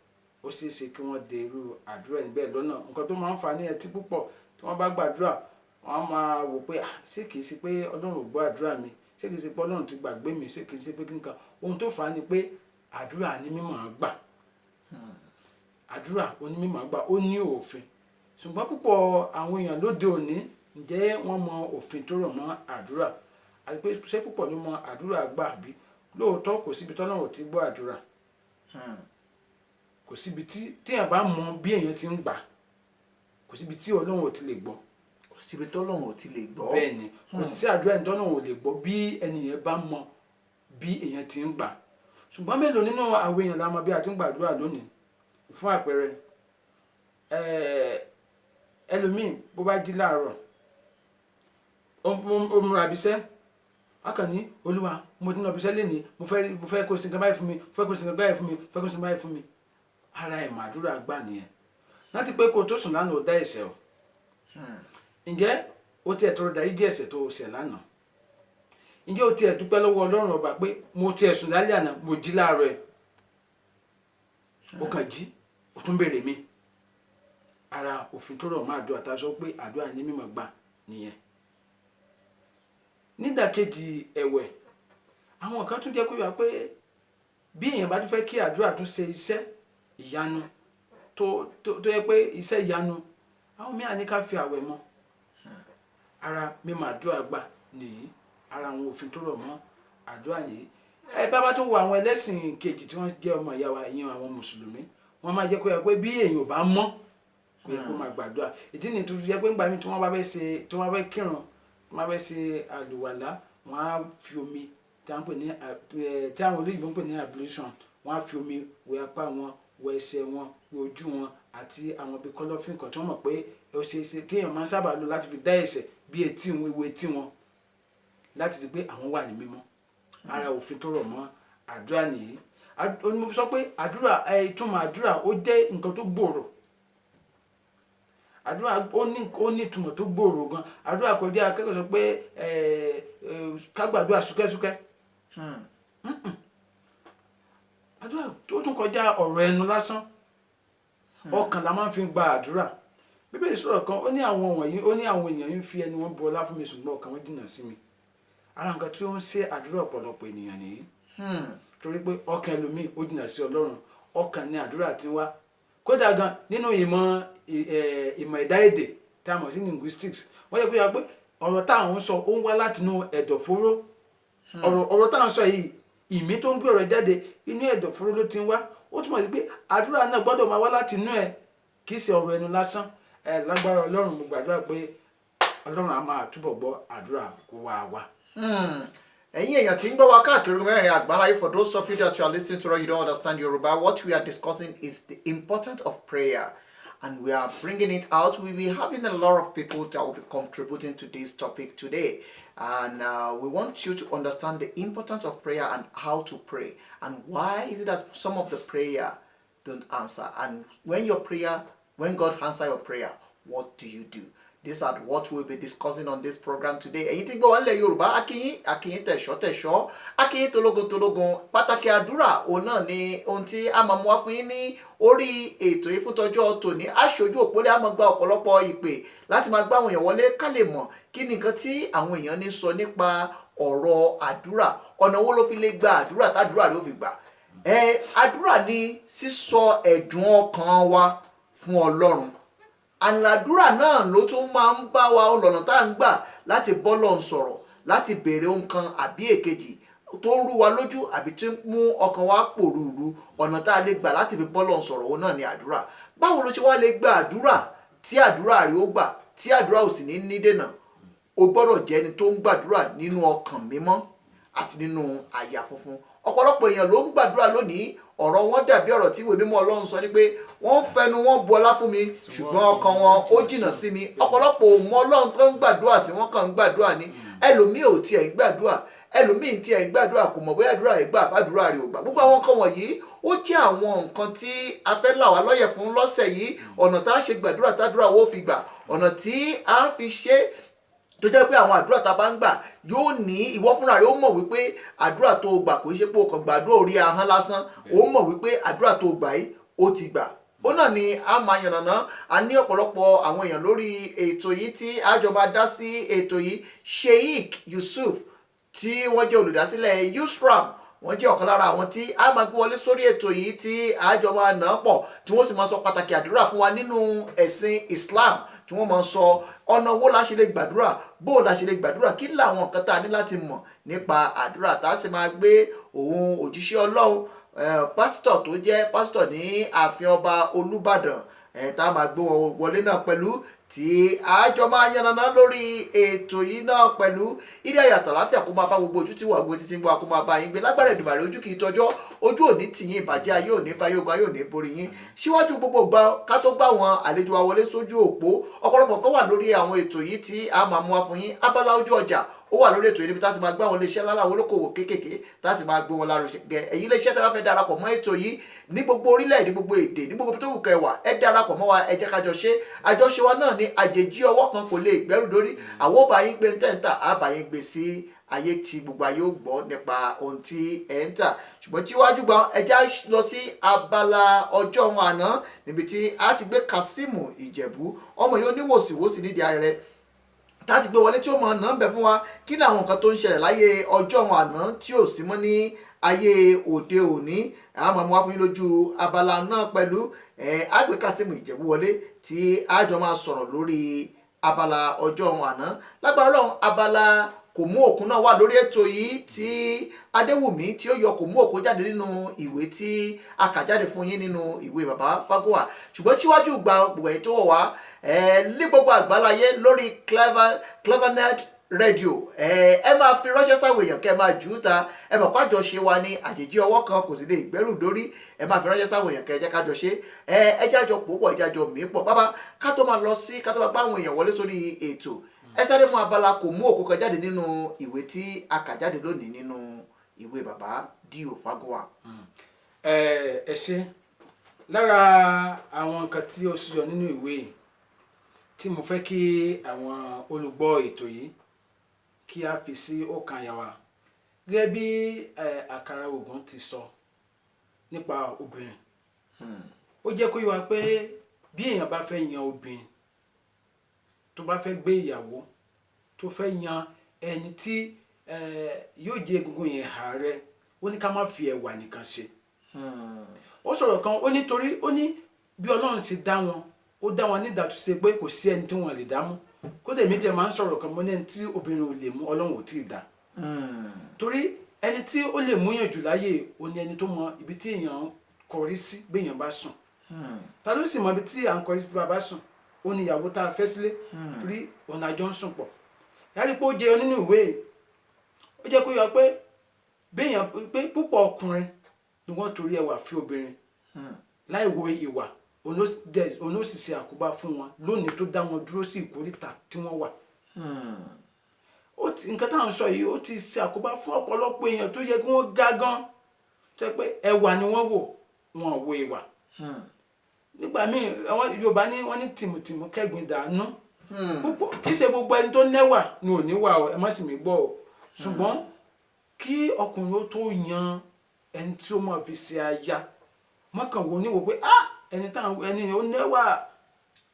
ó ṣeé ṣe kí wọ́n de irú àdúrà níbẹ̀ lọ́nà. Nǹkan tó máa ń fa ní ẹtí púpọ̀ tí wọ́n bá gbàdúrà wọ́n á máa wò pé ṣé kìí ṣe pé ọlọ́run ò gbọ́ àdúrà mi, ṣé kìí ṣe pé ọlọ́run ti gbàgbé mi, ṣé kìí ṣe pé kíníkan. Ohun tó fà á ni pé àdúrà ní mímọ̀ gbà. Àdúrà ó ní mímọ̀ gbà, ó ní òfin. Ṣùgbọ́n púpọ̀ àwọn èèyàn lóde òní ǹjẹ́ wọ́n mọ òfin tó rọ̀ mọ́ àdúrà àti pé ṣé púpọ̀ ló mọ àdúrà gbà bí? Lóòótọ́ kò síbi tọ́lọ́run ò ti gbọ́ àdúrà. Kò síbi tí èèyàn bá mọ bí èèyàn ti ń gbà, kò síbi tí ọlọ́run ò ti lè gbọ́. Kò síbi tọ́lọ́run ò ti lè gbọ́. Bẹ́ẹ̀ni, kò sí àdúrà ẹni tọ́lọ́run ò lè gbọ́ bí ẹnìyẹn bá mọ bí èèyàn ti ń gbà. Ṣùgbọ́n mélòó nínú àwọn èèyàn la mọ bí a ti ń gbàdúrà lónìí? Fún àpẹẹrẹ, ẹlòmíì bó bá jí láàárọ̀ ó múra ibiṣẹ́, akàn ní olúwa mo ti ń lọ ibiṣẹ́ lénìí, mo fẹ́ kó o ṣe nǹkan báyìí fún mi, mo fẹ́ kó o ṣe nǹkan báyìí fún mi, mo fẹ́ kó o ṣe nǹkan báyìí fún mi. Ara ẹ̀ màdúrà gbà nìyẹn. Láti pé kó o tó sùn lánàá ó dá ẹ̀ṣẹ̀ o. Ǹjẹ́ o tiẹ̀ tọrọ dáríjì ẹ̀ṣẹ̀ tó o ṣẹ̀ lánàá? Ǹjẹ́ o tiẹ̀ dúpẹ́ lọ́wọ́ ọlọ́run ọba pé mo tiẹ̀ sùn lálẹ́ àná, mo jí láàárọ̀ ẹ̀? O kàn jí o tún béèrè mi. Ara òfin tó rọ̀ mọ́ àdúrà tá a sọ pé àdúrà ní mímọ̀ gbà nìyẹn. Nídàkejì ẹ̀wẹ̀, àwọn kan tún jẹ́ kó yà pé bí èèyàn bá tún fẹ́ kí àdúrà tún ṣe iṣẹ́ ìyanu tó yẹ pé iṣẹ́ ìyanu, àwọn mìíràn ní ká fi àwẹ̀ mọ́. Ara mímọ̀ àdúrà gbà nìyí. Ara àwọn òfin tó rọ̀ mọ́ àdúrà nìyí. Bá tún wo àwọn ẹlẹ́sìn kejì tí wọ́n jẹ́ ọmọ ìyá wa, ìyẹn àwọn mùsùlùmí, wọ́n máa jẹ́ kó yà pé bí èèyàn ò bá mọ́ kò yẹ kó máa gbàdúrà. Ìdí nìyí tó fi jẹ́ pé ńgbà mí tí wọ́n bá fẹ́ kírun, tí wọ́n bá fẹ́ ṣe àlùwàlá, wọ́n á fi omi tí àwọn olóyìnbó ń pè ní ablution, wọ́n á fi omi wẹ apá wọn, wẹ ẹsẹ̀ wọn, wẹ ojú wọn àti àwọn ibi kọ́lọ́fín kan tí wọ́n mọ̀ pé ó ṣe é ṣe tí èèyàn máa ń sábà lò láti fi dá ẹ̀ṣẹ̀ bí etí wọn, ewu etí wọn, láti rí pé àwọn wà ní mímọ́. Ara òfin tó rọ̀ mọ́ àdúrà nìyí. Mo fi sọ pé àdúrà, ìtumọ̀ àdúrà ó jẹ́ nǹkan tó gbòòrò. Àdúrà ó ní ìtumọ̀ tó gbòòrò gan. Àdúrà kọjá akẹ́kọ̀ọ́ sọ pé ká gbàdúrà súkẹ́súkẹ́. Àdúrà tó tún kọjá ọ̀rọ̀ ẹnu lásán. Ọkàn la máa ń fi gba àdúrà. Bíbélì sọ̀rọ̀ kan, ó ní àwọn èèyàn ń fi ẹnu wọn bu ọlá fún mi ṣùgbọ́n ọkàn wọn jìnnà sí mi. Ara nǹkan tí ó ń ṣe àdúrà ọ̀pọ̀lọpọ̀ ènìyàn nìyí. Torí pé ọkàn ẹlòmíì ó jìnnà sí Ọlọ́run. Ọkàn ni àdúrà ti ń wá. Kódà gan nínú ìmọ̀ ẹ̀dá èdè tí a mọ̀ sí linguistics, wọ́n yẹ kó yà pé ọ̀rọ̀ táwọn ń sọ ó ń wá látinú ẹ̀dọ̀fóró. Ọ̀rọ̀ táwọn sọ yìí, ìmí tó ń gbé ọ̀rọ̀ jáde inú ẹ̀dọ̀fóró ló ti ń wá. Ó túmọ̀ sí pé àdúrà náà gbọ́dọ̀ máa wá látinú ẹ̀, kì í ṣe ọ̀rọ̀ ẹnu lásán. Lágbára Ọlọ́run, mo gbàdúrà pé Ọlọ́run á máa túbọ̀ gbọ́ àdúrà kó wá wá. Ẹ̀yin èèyàn tí ń gbọ́ wa káàkiri mẹ́rin àgbáláyé, for those of you that you are listening to us, you don't understand Yoruba, what we are discussing is the importance of prayer. And we are bringing it out. We'll be having a lot of people that will be contributing to this topic today. And we want you to understand the importance of prayer and how to pray. And why is it that some of the prayer don't answer? And when God answers your prayer, what do you do? These are what we'll be discussing on this program today. Ẹ̀yin tí gbọ́ wá nílẹ̀ Yorùbá, akíyín tẹ̀ṣọ́, akíyín tológun. Pàtàkì àdúrà òun náà ni ohun tí a máa mú wá fún yín ní orí ètò ìfúntọ́jọ́ tòní. Aṣojú òpólé a máa gba ọ̀pọ̀lọpọ̀ ìpè láti máa gbá àwọn èèyàn wọlé ká lè mọ̀ kí ni nǹkan tí àwọn èèyàn ní sọ nípa ọ̀rọ̀ àdúrà. Ọ̀nà wo ló fi lè gba àdúrà tàdúrà ló fi gbà. Àdúrà ni sísọ ẹ̀dùn ọkàn wa fún Ọlọ́run. Àdúrà náà ló tún máa ń bá wa ọlọ́nà tá à ń gbà láti bọ́lọ́run sọ̀rọ̀, láti béèrè ohun kan àbí èkejì. tó ń rú wa lójú àbí tí ń mú ọkàn wa pòrúurú, ọ̀nà tá a lè gbà láti fi bọ́ Ọlọ́run sọ̀rọ̀ òun náà ni àdúrà. Báwo ló ṣe wá lè gba àdúrà tí àdúrà rẹ ó gbà tí àdúrà ò sì ní dènà? O gbọ́dọ̀ jẹ́ ẹni tó ń gbàdúrà nínú ọkàn mímọ́ àti nínú àyà funfun. Ọ̀pọ̀lọpọ̀ èèyàn ló ń gbàdúrà lónìí, ọ̀rọ̀ wọn dàbí ọ̀rọ̀ tí ìwé mímọ́ Ọlọ́run sọ ní pé wọ́n fẹnu wọn bu ọlá fún mi ṣùgbọ́n ọkàn wọn ó jìnnà sí mi. Ọ̀pọ̀lọpọ̀ ò mọ Ọlọ́run tó ń gbàdúrà sí, wọ́n kàn ń gbàdúrà ní. Ẹlòmíì ò tiẹ̀ ń gbàdúrà, ẹlòmíì tiẹ̀ ń gbàdúrà kò mọ̀ bóyá àdúrà rẹ̀ gbà àbádúrà rẹ̀ ò gbà. Gbogbo àwọn nǹkan wọ̀nyí ó jẹ́ àwọn nǹkan tí a fẹ́ là wá lọ́yẹ̀ fún lọ́sẹ̀ yìí, ọ̀nà tá a ṣe gbàdúrà tádúrà wo fi gbà, ọ̀nà tí a fi ṣe tó jẹ́ pé àwọn àdúrà tá a bá ń gbà yóò ní ìwọ fúnra rẹ̀ ó mọ̀ wípé àdúrà tó gbà kò ṣe pé o kàn gbàdúrà orí ahọ́n lásán, ó mọ̀ wípé àdúrà tó gbà yìí ó ti gbà. Ó náà ni a máa yànnàná. A ní ọ̀pọ̀lọpọ̀ àwọn èèyàn lórí ètò yìí tí a jọ máa dá sí ètò yìí. Sheikh Yusuf tí wọ́n jẹ́ olùdásílẹ̀ Usram, wọ́n jẹ́ ọ̀kan lára àwọn tí a máa gbé wọlé sórí ètò yìí tí a jọ máa nà pọ̀, tí wọ́n sì máa sọ pàtàkì àdúrà fún wa nínú ẹ̀sìn Islam, tí wọ́n máa sọ ọ̀nà wo la ṣe lè gbàdúrà, bó la ṣe lè gbàdúrà, kí làwọn nǹkan tá a ní láti mọ̀ nípa àdúrà. Tá a sì máa gbé òun òjíṣẹ́ Ọlọ́run pásítọ̀ tó jẹ́ pásítọ̀ ní ààfin ọba Olúbàdàn, tá a máa gbé wọn wọlé náà pẹ̀lú tí àjọ máa yànnàná lórí ètò yìí náà pẹ̀lú. Ìdí àyàtọ̀ láfíà kó máa bá gbogbo ojú tí wà gbogbo títí ń bọ́ kó máa bá yín gbé. Lágbára Èdùmàrè ojú kì í tọjọ́, ojú òní tìyín, ìbàjẹ́ ayé òní bá yóò gbá yóò ní borí yín. Síwájú gbogbo gbà ká tó gbá àwọn àlejò wa wọlé sójú òpó, ọ̀pọ̀lọpọ̀ kan wà lórí àwọn ètò yìí tí a máa mú wá fún yín. Abala ojú ọjà ó wà lórí ètò yìí níbi tá a ti máa gbé àwọn iléeṣẹ́ ńlá àwọn olókòwò kéékèèké tá a ti máa gbé wọn lárugẹ. Ẹ̀yin iléeṣẹ́ tí wọ́n fẹ́ darapọ̀ mọ́ ètò yìí ní gbogbo orílẹ̀ ní gbogbo èdè ní gbogbo tó wù kẹwàá, ẹ darapọ̀ mọ́ wa, ẹ jẹ́ ká jọ ṣe. Àjọṣe wa náà ní àjèjì ọwọ́ kan kò lè gbẹ́rù dórí. Àwọn ò bá yín gbé tẹ́ǹtà, á bá yín gbé sí ayé tí gbogbo ayé ó gbọ́ nípa ohun tí ẹ̀ ń tà. Ṣùgbọ́n tí wájú gbọ́n ẹ já lọ sí abala ọjọ́ wọn àná níbi tí a ti gbé Kasimu Ìjẹ̀bú, ọmọ yìí oníwòsíwòsí nídìí ààrẹ láti gbé wọlé tí ó mọ ọ̀nà ń bẹ fún wa kí ni àwọn nǹkan tó ń ṣẹlẹ̀ láyé ọjọ́ wọn àná tí ò sí mọ́ ní ayé òde òní. àwọn máa mú wá fún yín lójú abala náà pẹ̀lú àgbẹ̀ Kasimu Ìjẹ̀bú wọlé tí a jọ máa sọ̀rọ̀ lórí abala ọjọ́ wọn àná. Lágbára Ọlọ́run abala kò mú òkun náà wà lórí ètò yìí tí Adéwùmí tí ó yọ kò mú òkun jáde nínú ìwé tí a kà jáde fún yín nínú ìwé bàbá Fagoa. Ṣùgbọ́n síwájú gba gbogbo ẹ̀yìn tó wọ̀ wá ní gbogbo àgbáláyé lórí Clevernet Radio, ẹ máa fi ránṣẹ́ sáwọn èèyàn kẹ́ ẹ máa jù ú ta. Ẹ mọ̀ pàjọ ṣe wa ní àjèjì ọwọ́ kan kò sì lè gbẹ́rù dórí. Ẹ máa fi ránṣẹ́ sáwọn èèyàn kẹ́ ẹ jẹ́ kájọ ṣe. Ẹ jájọ pòpọ̀ ẹ jájọ mí pọ̀ bàbá ká tó máa lọ sí ká tó máa bá àwọn èèyàn wọlé sórí ètò. Ẹ sáré mú abala kò mú òkú kan jáde nínú ìwé tí a kà jáde lónìí nínú ìwé bàbá D.O. Fagoa. Ẹ ṣe lára àwọn nǹkan tí ó sọ nínú ìwé tí mo fẹ́ kí àwọn olùgbọ́ ètò yìí kí a fi sí ọkàn àyà wa, gẹ́gẹ́ bí àkàrà ògùn ti sọ nípa obìnrin. Ó jẹ́ kó yé wa pé bí èèyàn bá fẹ́ yan obìnrin, tó bá fẹ́ gbé ìyàwó, tó fẹ́ yan ẹni tí yóò jẹ́ egungun yẹn ààrẹ, ó ní ká má fi ẹ̀wà nìkan ṣe. Ó sọ̀rọ̀ kan, ó ní torí ó ní bí Ọlọ́run ṣe dá wọn, ó dá wọn ní ìdàtúnṣe pé kò sí ẹni tí wọ́n lè dá mú. Kódà èmi tẹ̀ máa ń sọ̀rọ̀ kan, mo ní ẹni tí obìnrin ò lè mú Ọlọ́run ò tí ì dá. Torí ẹni tí ó lè múyàn jù láyé ó ní ẹni tó mọ ibi tí èèyàn kọrí sí béèyàn bá sùn. Ta ló sì mọ ibi tí à ń kọrí sí bá bá sùn? Ó ní ìyàwó tá a fẹ́ sílé, torí ọ̀nà àjọ ń sùn pọ̀. Yàrá pé ó jẹyọ nínú ìwé, ó jẹ́ kó yọ pé béèyàn pé púpọ̀ ọkùnrin ni wọ́n torí ẹwà fi obìnrin láì wo ìwà, òun ó sì ṣe àkóbá fún wọn lónìí tó dá wọn dúró sí ìkóríta tí wọ́n wà. Nǹkan táwọn sọ yìí ó ti ṣe àkóbá fún ọ̀pọ̀lọpọ̀ èèyàn tó yẹ kí wọ́n ga gan, tó yẹ pé ẹwà ni wọ́n wò, wọn ò wo ìwà. Nígbà míì àwọn Yorùbá ní wọ́n ní tìmùtìmù kẹ́gbìn dànù. Púpọ̀ kì í ṣe gbogbo ẹni tó lẹ́wà ni ò ní wà o, ẹ má sì mí gbọ́ o. Ṣùgbọ́n kí ọkùnrin ó tó yan ẹni tí ó máa fi ṣe aya, mọ́kàn wo níwò pé ẹni ó lẹ́wà,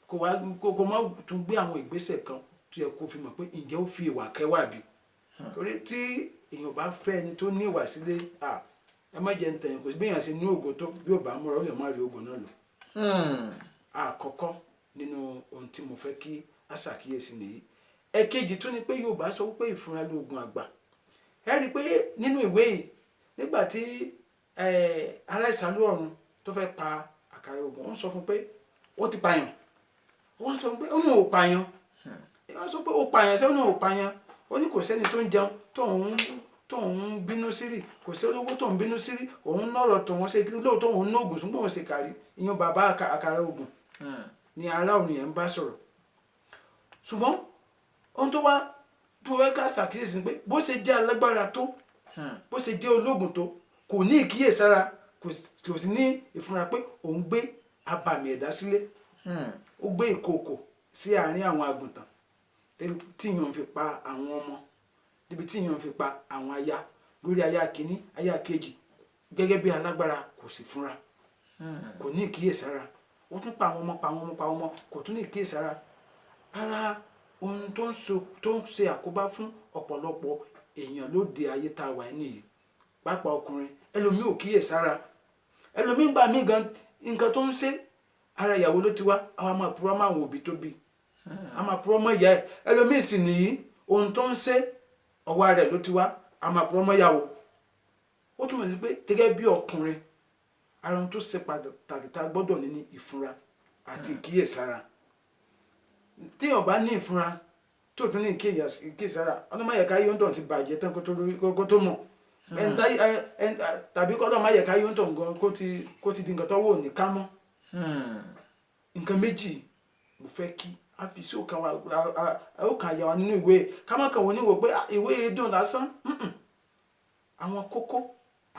kò má tún gbé àwọn ìgbésẹ̀ kan tó yẹ kó fi mọ̀ pé ǹjẹ́ ó fi ìwà kẹwà bí. Torí tí èèyàn bá fẹ́ ẹni tó ní ìwà sílé, ẹ má jẹ́ ń tẹ̀yìn, kò sí bí èèyàn ṣe ní ògo tó bí ò bá múra ó lè má rí ògo náà lò. Àkọ́kọ́ nínú ohun tí mo fẹ́ kí a ṣàkíyèsí nìyí. Ẹ̀kejì tún ni pé Yorùbá sọ wípé ìfúnra lóògùn àgbà. ẹ rí i pé nínú ìwé yìí nígbà tí ará ìsàlú ọ̀run tó fẹ́ pa àkàrà ògùn wọ́n sọ fún pé ó ti pààyàn wọ́n sọ pé ó ní ò pààyàn wọ́n sọ pé ó pààyàn sẹ́wọ́n ní ò pààyàn ó ní kò sẹ́ni tó ń jẹun tóun bínú sírì kò sí olówó tóun bínú sírì òun nọ̀rọ̀ tóun ṣe kiri lóòótọ́ òun ní oògùn ṣùgbọ́n òun ṣe kárí ìyẹn bàbá àkàrà ògùn ni ará ọ̀run yẹn ń bá sọ̀rọ̀ ṣùgbọ́n ohun tó wá ká ṣàkíyèsí pé bó ṣe jẹ́ alágbára tó bó ṣe jẹ́ ológun tó kò ní ìkíyèsára kò sí ní ìfúnra pé òun gbé abàmì ẹ̀dá sílé ó gbé ìkookò sí àárín àwọn àgùntàn tí yàn fi pa àwọn ọmọ níbi tí yàn fi pa àwọn aya lórí aya kìíní aya kejì gẹ́gẹ́ bí alágbára kò sì fúnra kò ní ìkíyèsára ó tún pa àwọn ọmọ kò tún ní ìkíyèsára ara ohun tó ń ṣe àkóbá fún ọ̀pọ̀lọpọ̀ èèyàn lóde ayé tá a wà nìyí pápá ọkùnrin ẹlòmíì ò kíyèsára ẹlòmíì gbà mí gan nǹkan tó ń ṣe ara ìyàwó ló ti wá àwọn máa purọ́ mọ́ àwọn òbí tó bí a máa purọ́ mọ́ ìyá ẹ̀ ẹlòmíì sì nìyí ohun tó ń ṣe ọwọ́ rẹ̀ ló ti wá a máa purọ́ mọ́ ìyàwó ó túmọ̀ sí pé gẹ́gẹ́ bí ọkùnrin ara ohun tó ṣe pàtàkì tá a gbọ́dọ̀ ní ìfúnra àti ìkíyèsára téèyàn bá ní ìfúnra tó tún ní ìkíyèsára ọlọ́mọ yẹ ká yóò tàn ti bàjẹ́ tán kó tó mọ̀ tàbí kọ́ ọlọ́mọ yẹ ká yóò tàn gan kó ti di nǹkan tó wò ní ká mọ́ nǹkan méjì mo fẹ́ kí a fi sí òkan àyà wa nínú ìwé ká má kàn wọ́n níwò pé ìwé dùn lásán àwọn kókó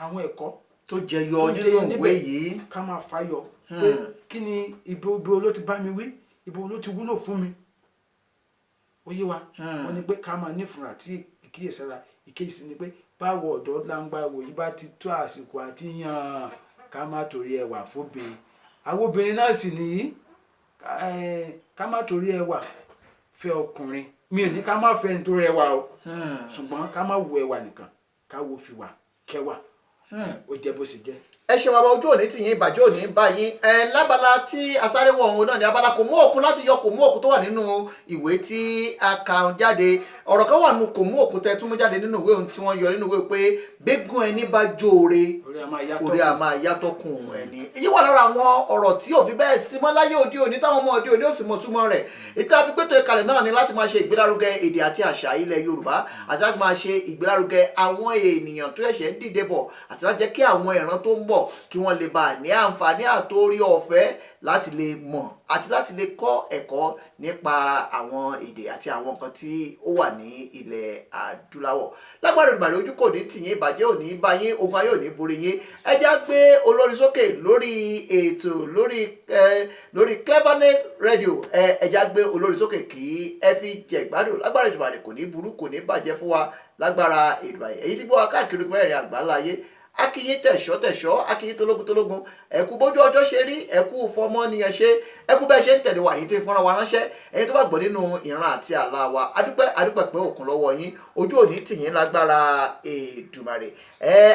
àwọn ẹ̀kọ́ tó jẹyọ nínú ìwé yìí ká máa fàyọ pé kí ni ibo ló ti bá mi wí ibo ló ti wúlò fún mi ó yé wa wọ́n ní pé ká máa nífura àti ìkíyèsára ìkéyìsí ni pé báwo ọ̀dọ́ láǹgbà wò yí bá ti tó àsìkò àti yàn ká má torí ẹwà fóbe àwọn obìnrin náà sì nìyí ká má torí ẹwà fẹ́ ọkùnrin mi ò ní ká má fẹ́ nítorí ẹwà o ṣùgbọ́n ká má wo ẹwà nìkan ká wo fìwà kẹwà ó jẹ́ bó ṣe jẹ́. ẹ ṣe bàbá ojú òní tìyín ìbàjẹ́ òní báyìí lábala tí asáré wọ̀ ọ̀hún náà ní abala kò mú òkun láti yọ kò mú òkun tó wà nínú ìwé tí a kà jáde ọ̀rọ̀ kan wà nínú kò mú òkun tẹ́ tún mú jáde nínú ìwé ohun tí wọ́n yọ nínú ìwé pé gbégún ẹni bá jóore orí a máa yàtọ̀kùn ẹni èyí wà lára àwọn ọ̀rọ̀ tí ò fi bẹ́ẹ̀ sí mọ́ láyé òde òní táwọn ọmọ òde òní ò sì mọ̀ túmọ̀ rẹ̀ ètò àfipétò ìkàlẹ̀ náà ni láti máa ṣe ìgbélárugẹ èdè àti àṣà ilẹ̀ Yorùbá àti láti máa ṣe ìgbélárugẹ àwọn ènìyàn tó ṣẹ̀ṣẹ̀ ń dìde bọ̀ àti láti jẹ́ kí àwọn ìran tó ń bọ̀ kí wọ́n lè bá ní àǹfààní àtórí ọ̀fẹ́ láti lè mọ̀ àti láti lè kọ́ ẹ̀kọ́ nípa àwọn èdè àti àwọn nǹkan tí ó wà ní ilẹ̀ adúláwọ̀ lágbára Olódùmarè ojú kò ní tìyín ìbàjẹ́ ò ní bá yín ogun ayé ò ní borí yín ẹ já gbé olórin sókè lórí ètò lórí Cleverness Radio ẹ já gbé olórin sókè kí ẹ fi jẹ ìgbádùn lágbára Olódùmarè kò ní burú kò ní bàjẹ́ fún wa lágbára Èdùmàrè èyí tí gbọ́ wa káàkiri mẹ́rin àgbáláyé akíyín tẹ̀ṣọ́ akíyín tológun ẹ̀kú bójú ọjọ́ ṣe rí ẹ̀kú fọmọ́nìyàn ṣe ẹ̀kú bẹ́ẹ̀ ṣe ń tẹ̀lé wa yìí tó fọ́nra wa ránṣẹ́ ẹ̀yin tó bá gbọ́ nínú ìran àti àlá wa adúpẹ́ pé òkun lọ́wọ́ yín ojú òní tìyín lágbára Èdùmàrè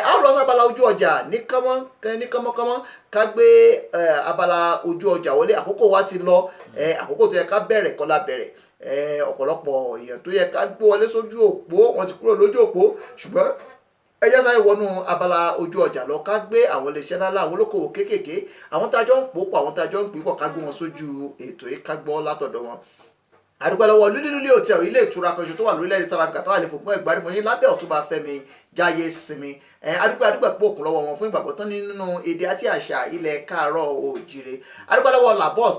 a ó lọ sí abala ojú ọjà ní kánmọ́kánmọ́ ká gbé abala ojú ọjà wọlé àkókò wa ti lọ àkókò tó yẹ ká bẹ̀rẹ̀ kọ́ la bẹ̀rẹ̀ ọ̀pọ̀lọpọ̀ èèyàn tó yẹ ká gbé wọlé sójú òpó wọn ti kúrò lójú òpó ṣùgbọ́n ẹ jẹ́ sáré wọnú abala ojú ọjà lọ ká gbé àwọn iléeṣẹ́ ńlá àwọn olókòwò kéékèèké àwọn tájọ́ ń pòpọ̀ àwọn tájọ́ ń pípọ̀ ká gbé wọn sójú ètò yìí ká gbọ́ látọ̀dọ̀ wọn. àdúgbò lọ́wọ́ lílílí hòtẹ́ẹ̀lì ilé ìtura kan ṣoṣo tó wà lórílẹ̀-èdè South Africa tó wà lè fòpin ẹ̀gbárí fún yín lábẹ́ Ọ̀túnba Fẹ́mi Jáyé Sinmi adúgbò pé òkun lọ́wọ́ wọn fún ìgbàgbọ́ tán nínú èdè àti àṣà ilẹ̀ káàárọ̀ oòjíire adúgbò lọ́wọ́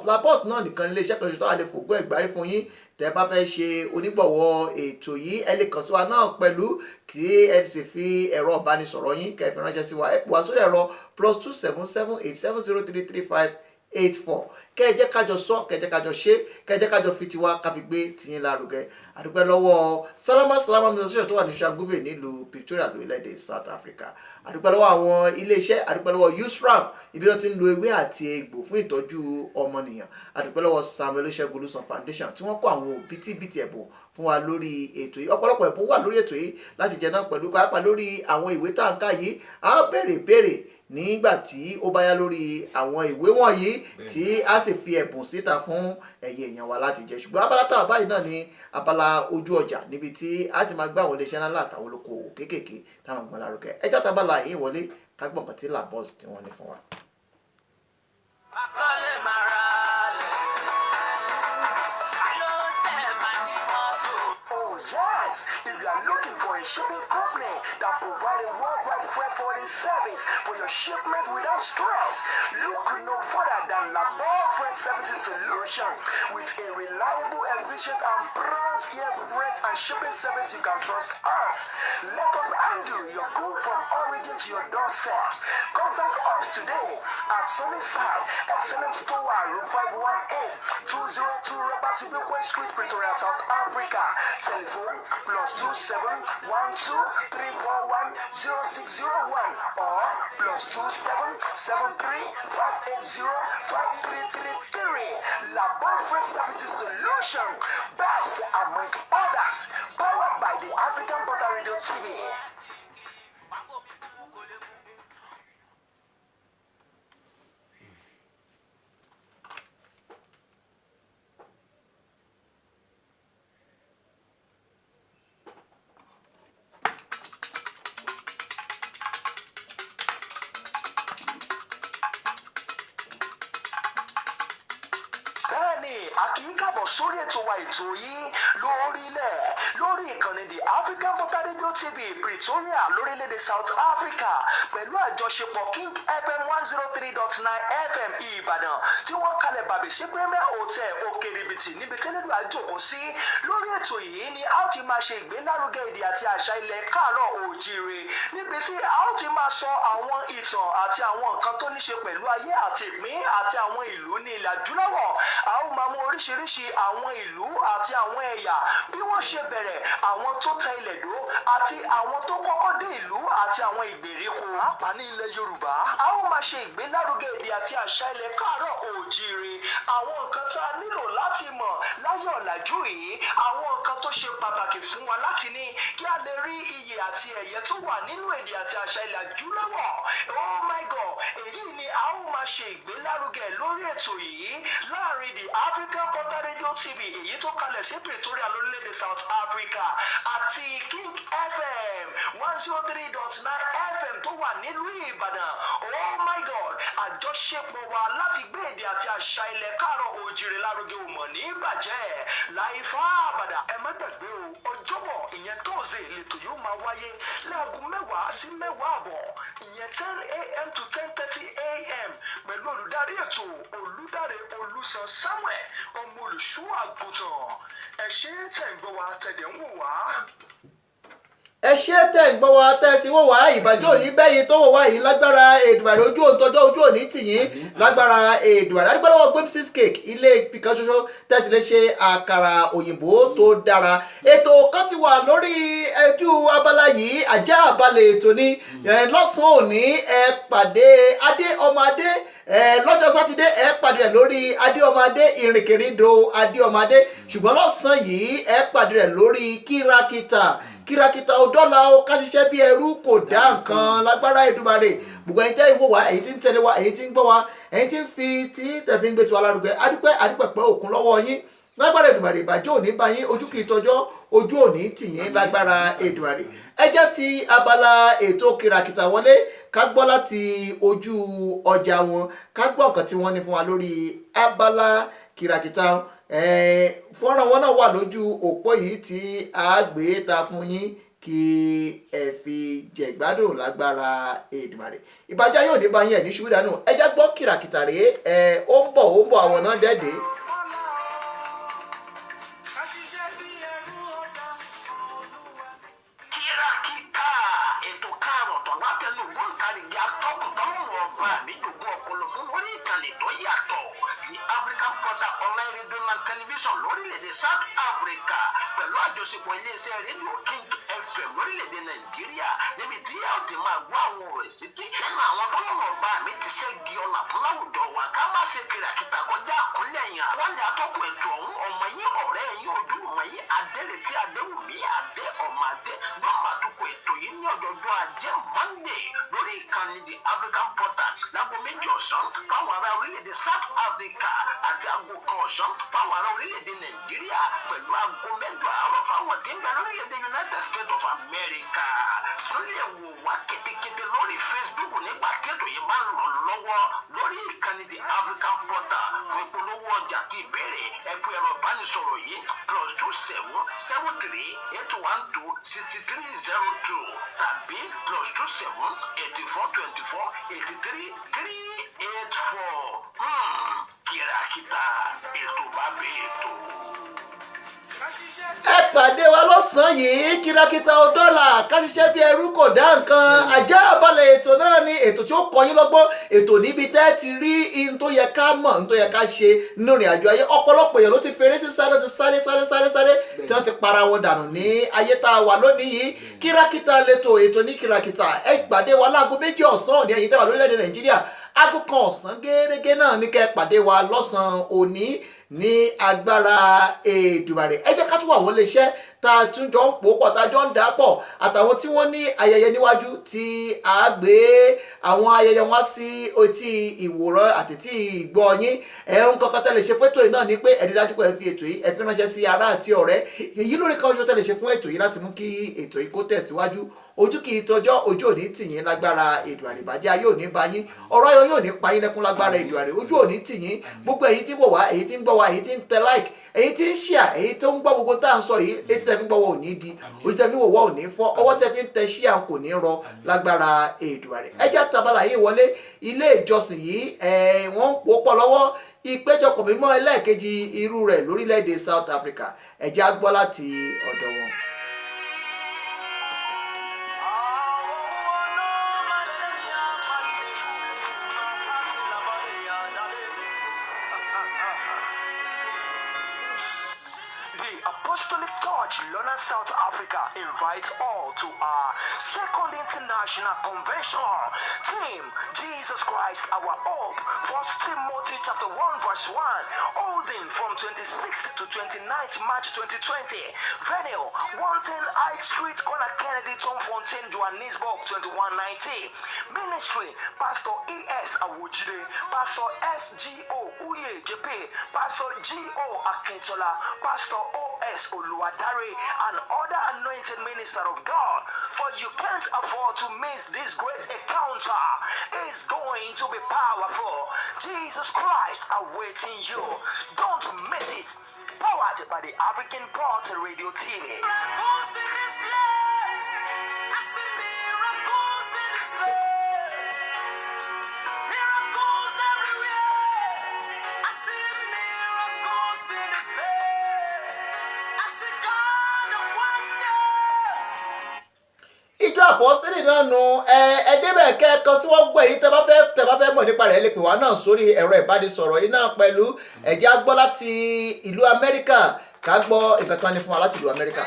Labos náà nìkan iléeṣẹ́ kan ṣoṣo tó wà lè fòpin ẹ̀gbárí fún yín tẹ́ bá fẹ́ ṣe onígbọ̀wọ́ ètò yìí ẹ lè kàn sí wa náà pẹ̀lú kí ẹ sì fi ẹ̀rọ ìbánisọ̀rọ̀ yín kẹ́ fi ránṣẹ́ sí wa ẹ pè wá sórí ẹ̀rọ +27787033584 kẹ́ ẹ jẹ́ kájọ sọ kẹ́ ẹ jẹ́ kájọ ṣe kẹ́ ẹ jẹ́ kájọ fi tiwa ká fi gbé tiyín lárugẹ àdúpẹ́ lọ́wọ́ Salama Association tó wà ní Shanguve nílùú Pretoria lórílẹ̀‐èdè South Africa àdúpẹ́ lọ́wọ́ àwọn iléeṣẹ́ àdúpẹ́ lọ́wọ́ USRAM ibi wọn ti ń lo ewé àti egbò fún ìtọ́jú ọmọnìyàn àdúpẹ́ lọ́wọ́ Samuel Olúṣẹ́gun Olúṣàn Foundation tí wọ́n kó àwọn òbítíbitì ẹ̀bùn fún wa lórí ètò yìí ọ̀pọ̀lọpọ̀ ẹ̀bùn wà lórí ètò yìí láti jẹ náà pẹ̀lú pàápàá lórí àwọn ìwé tá à ń kà yìí á béèrè nígbà tí ó bá yá lórí àwọn ìwé wọ̀nyí tí a sì fi ẹ̀bùn síta fún ẹ̀yin èèyàn wa láti jẹ ṣùgbọ́n abala tá a báyìí náà ni abala abala ojú ọjà níbi tí a ti máa gbá àwọn iléeṣẹ́ ńlá àtàwọn olókoòwò kéékèèké táwọn gbọ́n lárugẹ ẹjọ́ tábàlà yìí wọlé kágbọ̀n kan tí labos tí wọ́n ní fún wa. Yes, if you are looking for a shipping company that provides a worldwide freight forwarding service for your shipment without stress, look no further than Labor Freight Services Solution with a reliable, efficient, and prompt air freight and shipping service you can trust us. Let us handle your good from origin to your doorstep. Contact us today at Sunnyside, Excellent Store, Room 518, 202 Robert Sibukwe Street, Pretoria, South Africa. Telephone +27 12 341 0601 or +27 73 580 5333. Labor Freight Services Solution, best among others, powered by the African Portal Radio TV. Akínkàbọ̀ sórí ètò wa ètò yìí lórí ìkànnì The African Portal Radio TV Pretoria lórílẹ̀‐èdè South Africa pẹ̀lú àjọṣepọ̀ King FM 103.9 FM Ìbàdàn tí wọ́n kalẹ̀ bàbí sí Premier Hotel Òkèrèbìtì níbi tẹ́lẹ̀dù àjòkó sí. Lórí ètò yìí ni a ó ti máa ṣe ìgbélárugẹ èdè àti àṣà ilẹ̀ káàárọ̀ oòjíire níbi tí a ó ti máa sọ àwọn ìtàn àti àwọn nǹkan tó ní ṣe pẹ̀lú ayé àti ìpín àti àwọn ìlú ní ilẹ̀ adúláwọ̀. A ó máa mú oríṣiríṣi àwọn ìlú àti àwọn ẹ̀yà bí wọ́n ṣe bẹ̀rẹ̀, àwọn tó tẹ ilẹ̀ dó àti àwọn tó kọ́kọ́ dé ìlú àti àwọn ìgbèríko. Pàápàá ní ilẹ̀ Yorùbá, a ó máa ṣe ìgbélárugẹ èdè àti àṣà ilẹ̀ káàárọ̀ oòjíire, àwọn nǹkan tá a nílò láti mọ̀ láyé ọ̀làjú yìí, àwọn nǹkan tó ṣe pàtàkì fún wa láti ní kí a lè rí iyè àti ẹ̀yẹ tó wà nínú èdè àti àṣà ilẹ̀ adúláwọ̀. Oh my God, èyí ni a ó máa ṣe ìgbélárugẹ lórí ètò yìí láàrin The African Portal Radio TV èyí tó kalẹ̀ sí Pretoria lórílẹ̀‐èdè South Africa àti King FM 103.9 FM tó wà nílùú Ìbàdàn. Oh my God, àjọṣepọ̀ wa láti gbé èdè àti àṣà ilẹ̀ káàárọ̀ oòjíire lárugẹ ò mọ̀ ní ìbàjẹ́. Láìfá àbàdà ẹ má gbàgbé o, ọjọ́bọ̀ ìyẹn tóòzè lètò yóò máa wáyé láago 10 sí 10:10 ìyẹn 10 a.m. to 10:30 a.m. pẹ̀lú olùdarí ètò Olùdarí Olùsàn Samuel ọmọ olùṣọ́ àgùntàn. Ẹ ṣé tẹ̀ ń gbọ́ wa tẹ̀dẹ̀ ń wò wá. ẹ ṣé tẹ̀ ń gbọ́ wa tẹ̀ sí wò wá ìbàjẹ́ òní bẹ́yìn tó wò wá yìí lágbára Èdùmàrè ojú òǹtọ́jọ́ ojú òní tìyín lágbára Èdùmàrè adúgbòlówó Gbemsys Cake ilé ìkan ṣoṣo tẹ̀sí lè ṣe àkàrà òyìnbó tó dára. Ètò kan ti wà lórí ẹjú abala yìí ajá àbálẹ̀ ètò ni lọ́sàn-án òní ẹ pàdé Adé ọmọ Adé lọ́jọ́ sátidé ẹ pàdé rẹ̀ lórí Adé ọmọ Adé ìrìnkèrindò Adé ọmọ Adé ṣùgbọ́n lọ́sàn-án yìí ẹ pàdé rẹ̀ lórí kìràkìtà ọdọ́là ó ká ṣiṣẹ́ bí ẹrú kò dá nǹkan lágbára Èdùmàrè. Gbogbo ẹ̀yin tẹ́ ìwò wá, ẹ̀yin tí ń tẹ̀lé wa, ẹ̀yin tí ń gbọ́ wa, ẹ̀yin tí ń fi tí tẹ̀fí ń gbé tiwa lárugẹ adúpẹ́ pẹ́ òkun lọ́wọ́ yín lágbára Èdùmàrè. Ìbàjẹ́ òní bá yín, ojú kì í tọjọ́, ojú òní tì yín lágbára Èdùmàrè. ẹ jẹ́ ti abala ètò kìràkìtà wọlé ká gbọ́ láti ojú ọjà wọn, ká gbọ́ nǹkan tí wọ́n ní fún wa lórí abala kìràkìtà. Fọ́nrán wọn náà wà lójú òpó yìí tí a gbé ta fún yín kí ẹ fi jẹ̀gbádùn lágbára Èdùmàrè. Ìbàjẹ́ yóò dé bá yín ẹ̀ ní ṣubú dànù. Ẹ jẹ́ gbọ́ kìràkìtà rèé ó ń bọ̀ àwọn náà dẹ́dẹ́. Kìràkìtà ètò karùn-ún tó látẹnu gbọ́ǹtarìgì atọ́kùntọ́rùn ọba níjòkó ọpọlọ fún orí ìkànnì tó yàtọ̀ The African Portal Online Radio and Television lórílẹ̀‐èdè South Africa pẹ̀lú àjọṣepọ̀ iléeṣẹ́ rédíò King FM lórílẹ̀‐èdè Nàìjíríà níbi tí a ó ti máa gbọ́ àwọn ọ̀rọ̀ ìsítí nínú àwọn tọ́lọ́mọ̀ ọba mi ti ṣẹ́gi ọ̀nà fún láwùjọ wa ká má ṣe kìràkìtà kọjá àkúnlẹ̀ yẹn. wọ́n ní atọ́kùn ètò ọ̀hún ọmọ yín ọ̀rẹ́ yín ojúlùmọ̀ yín Adéretí Adéwùmí Adé ọmọ Adé lọ́mọ àtúkọ̀ ètò yìí ní ọjọ́jọ́ Ajé Monday lórí ìkànnì The African Portal láago 2 ọ̀sán fáwọn ará orílẹ̀-èdè South Africa àti aago 1 ọ̀sán fáwọn ará orílẹ̀-èdè Nàìjíríà pẹ̀lú aago 8 àárọ̀ fáwọn tí ń bẹ lórílẹ̀-èdè United States of America. Sílẹ̀ wò wá kétékété lórí Facebook nígbà tí ètò yìí bá ń lọ lọ́wọ́ lórí ìkànnì The African Portal fún ìpolówó ọjà àti ìbéèrè ẹ̀kú ẹ̀rọ ìbánisọ̀rọ̀ yìí +2773126302 tàbí +27844838384. Kìràkìtà ètò bàbá ètò. ẹ pàdé wa lọ́sàn-án yìí kìràkìtà ọ̀dọ́là ká ṣiṣẹ́ bí ẹrú kò dá nǹkan. ajá balẹ̀ ètò náà ni ètò tí ó kọ́ yín lọ́gbọ́n, ètò níbi tẹ́ ti rí ihun tó yẹ ká mọ̀, ihun tó yẹ ká ṣe nínú ìrìn àjò ayé. ọ̀pọ̀lọpọ̀ èèyàn ló ti fèrè sí sáré ti sáré tí wọ́n ti para wọn dànù ní ayé tá a wà lónìí yìí. kìràkìtà lẹ́tọ̀ ètò ní kìràkìtà ẹ pàdé wa láago 2 ọ̀sán ní ẹ̀yin tẹ́wà lórílẹ̀-èdè Nàìjíríà. aago 1 ọ̀sán gẹ́gẹ́ náà ní kẹ́ pàdé wa lọ́sàn-án òní ní agbára Èdùmàrè. ẹ jẹ́ ká tún wà wọ́n lè ṣẹ́ tá a tún jọ ń pò pọ̀ tá a jọ ń dà pọ̀ àtàwọn tí wọ́n ní ayẹyẹ níwájú tí a gbé àwọn ayẹyẹ wọn sí etí ìwòran àti tí ìgbọ́ yín. ẹ̀hún kankan tẹ́lẹ̀ ṣe fún ètò yìí náà ni pé ẹ̀rí dájú pé ẹ fi ètò yìí ẹ fi ránṣẹ́ sí ará àti ọ̀rẹ́. èyí lórí kan ṣo tẹ́lẹ̀ ṣe fún ètò yìí láti mú kí ètò yìí kó tẹ̀síwájú. ojú kì í tọjọ́ ojú òní tì yín lágbára Èdùmàrè. ìbàjẹ́ ayé òní bá yín, ọ̀rọ̀ ayọ̀ yóò ní pa yín lẹ́kún lágbára Èdùmàrè. ojú òní tì yín, gbogbo èyí tí wò wá, èyí tí ń gbọ́ wá, èyí tí ń tẹ like, èyí tí ń share, èyí tó ń gbọ́ gbogbo tá à ń sọ yìí, etí tẹ́ fi ń gbọ́ wọ òní di, ojú tẹ́ fi ń wò wọ́ òní fọ́, ọwọ́ tẹ́ fi ń tẹ share kò ní rọ lágbára Èdùmàrè. ẹ jẹ́ tabala yìí wọlé ilé ìjọsìn yìí wọ́n ń pò pọ̀ lọ́wọ́ ìpéjọpọ̀ mímọ́ ẹlẹ́ẹ̀kejì irú rẹ̀ lórílẹ̀‐èdè South Africa. ẹ jẹ́ á gbọ́ láti ọ̀dọ̀ wọn. Apostolic Church Lona South Africa invites all to our second international convention. Theme: Jesus Christ our hope. 1 Timothy chapter 1 verse 1. Holding from 26th to 29th March 2020. Venue: 110 High Street, corner Kennedy, Tomfontein, Johannesburg 2119. Ministry: Pastor E.S. Awojide, Pastor S.G.O. Uye JP, Pastor G.O. Akintola, Pastor O.S. Oluwadare, and other anointed ministers of God. For you can't afford to miss this great encounter. It's going to be powerful. Jesus Christ awaiting you. Don't miss it. Powered by the African Port Radio TV. Miracles in this place. I see miracles in this place. Miracles everywhere. I see miracles in this place. I see God of wonders. ìjọ àpọ́sítélì náà nu ẹ débẹ̀ kẹ́ẹ̀kan sí wọ́n gbọ́ èyí tẹ́ bá fẹ́ mọ̀ nípa rẹ̀ lè pè wá náà sórí ẹ̀rọ ìbánisọ̀rọ̀ yìí náà pẹ̀lú ẹ̀jẹ̀ á gbọ́ láti ìlú Amẹ́ríkà ká gbọ́ nǹkan kan ní fún wa láti ìlú Amẹ́ríkà.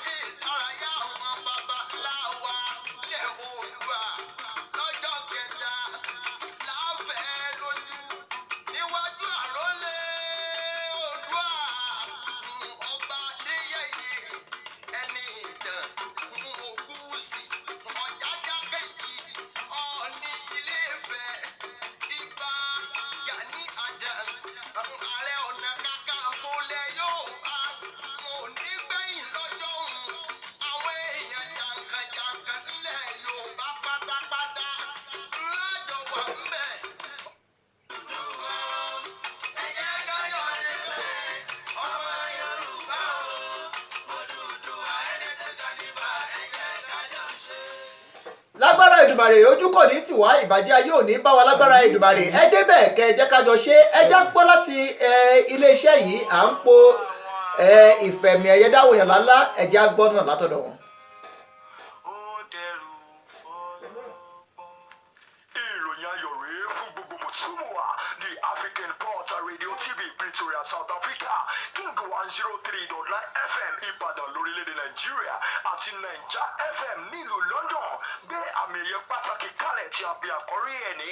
ṣe ìdárayá àwọn baba láwa lẹ̀ Oòduà lọ́jọ́ kẹta láfẹ̀ẹ́ lójú níwájú àrólé Oòduà ọba Adéyẹyè ẹni ìtàn Ògúnwùsì Ọ̀jájá kejì Ọọ̀ni Ilé Ifẹ̀ Ìbà Gani Adams Ààrẹ Ọ̀nà Kakanfò lẹ̀ Yorùbá mo ní gbẹ̀yìn lọ́jọ́ òun àwọn èèyàn jàǹkànjàǹkàn nílẹ̀ Yorùbá pátápátá lájọ wà ń bẹ̀. Ẹ jẹ́ ká jọ níbẹ̀ ọmọ Yorùbá o Odùduwà ẹni tẹ̀sán níbà ẹ jẹ́ ká jọ ṣe. lágbára Èdùmàrè ojú kò ní tiwa ìbàjẹ́ ayé ò ní bá wa lágbára Èdùmàrè ẹ débẹ̀ kẹ́ ẹ jẹ́ ká jọ ṣe ẹ já gbọ́ láti iléeṣẹ́ yìí à ń po ìfẹ̀mí ẹ̀yẹ dáwòyàn lálá ẹ já gbọ́ náà látọ̀dọ̀ wọn. Ó dẹrù fọlọ́gbọ́n. ìròyìn ayọ̀ rèé fún gbogbo mùtúmùwà the African Portal Radio TV Pretoria South Africa King 103.9 FM Ìbàdàn lórílẹ̀‐èdè Nàìjíríà àti Naija FM nílùú London gbé àmì ẹ̀yẹ pàtàkì kalẹ̀ tí a bí àkọ́rí ẹ̀ ní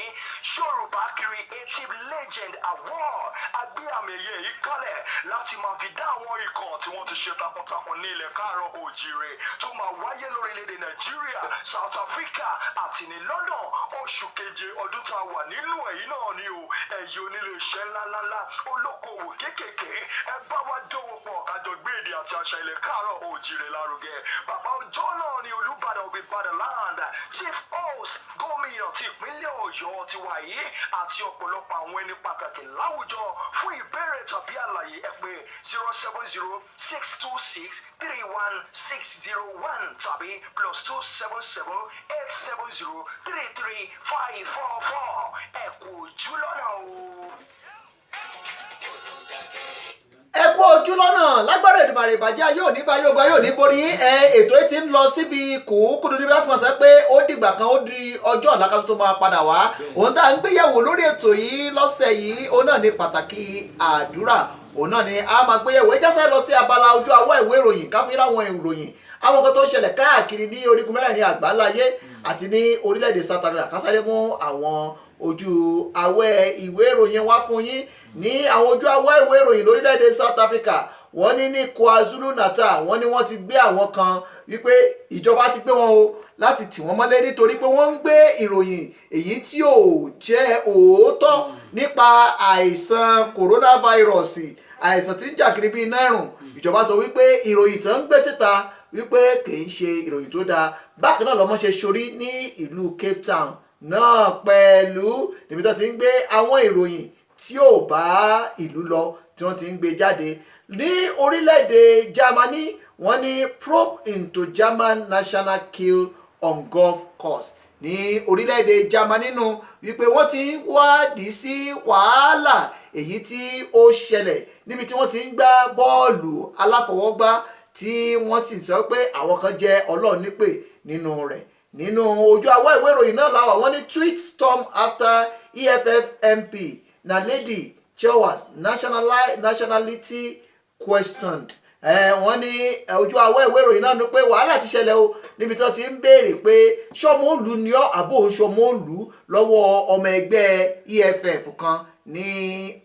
Yorùbá Creative Legend Award àgbé àmì ẹ̀yẹ yìí kalẹ̀ láti máa fi dá àwọn ikọ̀ tí wọ́n ti ṣe takuntakun ní ilẹ̀ káàárọ̀ oòjíire tó máa wáyé lórílẹ̀‐èdè Nàìjíríà South Africa àti ní London oṣù keje ọdún tá a wà nínú èyí náà ni o ẹ̀yin onílé iṣẹ́ ńláńlá olókoòwò kéékèèké ẹ bá wa dòwò pọ̀ kájọ gbé èdè àti àṣà ilẹ̀ káàárọ̀ oòjíire lárugẹ bàbá ọjọ́ náà ni Olúbàdàn of Ìbàdàn land chief host gómìnà ti ìpínlẹ̀ Ọ̀yọ́ ti wà yìí àti ọ̀pọ̀lọpọ̀ àwọn ẹni pàtàkì láwùjọ fún ìbéèrè tàbí àlàyé ẹ pè 070-626-31601 tàbí +277-870-33544 ẹ kú ojú lọ́nà o. ẹ kú ojú lọ́nà lágbára Èdùmàrè ìbàjẹ́ ayé ò ní bá yóò gba yóò ní borí ètò yìí ti ń lọ síbi kùkúrú níbi láti máa sọ pé ó dìgbà kan ó di ọjọ́ ọ̀la kan tó máa padà wá òun tá à ń gbéyẹ̀wò lórí ètò yìí lọ́sẹ̀ yìí òun náà ní pàtàkì àdúrà òun náà ni a máa gbéyẹ̀wò ẹ jásẹ́ lọ sí abala ojú awọ́ ìwé ìròyìn káfíńrà àwọn ìròyìn àwọn kan tó ń ṣẹlẹ̀ káàkiri ní orígun mẹ́rẹ̀ẹ̀rin àgbáláyé àti ní orílẹ̀-èdè South Africa kásáré mú àwọn ojú awẹ́ ìwé ìròyìn wá fún yín ní àwọn ojú awẹ́ ìwé ìròyìn lórílẹ̀-èdè South Africa wọ́n ní KwaZulu-Natal wọ́n ní wọ́n ti gbé àwọn kan wípé ìjọba ti gbé wọn o láti tì wọ́n mọ́lé nítorí pé wọ́n ń gbé ìròyìn èyí tí ò jẹ́ òótọ́ nípa àìsàn coronavirus àìsàn tí ń jà kiri bí iná ẹ̀rùn ìjọba sọ wípé ìròyìn tó ń gbé síta wípé kì í ṣe ìròyìn tó dáa bákan náà lọ́mọ ṣe ṣorí ní ìlú Cape Town náà pẹ̀lú níbi tó ti ń gbé àwọn ìròyìn tí ò bá ìlú lọ tí wọ́n ti ń gbé jáde ní orílẹ̀-èdè Germany wọ́n ní probe into German national kill on golf course ní orílẹ̀-èdè Germany nù wípé wọ́n ti ń wádìí sí wàhálà èyí tí ó ṣẹlẹ̀ níbi tí wọ́n ti ń gbá bọ́ọ̀lù aláfọwọ́gbá tí wọ́n sì sọ pé àwọn kan jẹ́ Ọlọ́run nípè nínú rẹ̀ nínú ojú awọ́ ìwé ìròyìn náà làwọn wọ́n ní tweet storm after EFF MP Naledi Chewas nationality questioned wọ́n ní ojú awọ́ ìwé ìròyìn náà ní pé wàhálà ti ṣẹlẹ̀ o níbi tí wọ́n ti ń béèrè pé ṣọmọlù ni ọ́ àbò ṣọmọlù lọ́wọ́ ọmọ ẹgbẹ́ EFF kan ní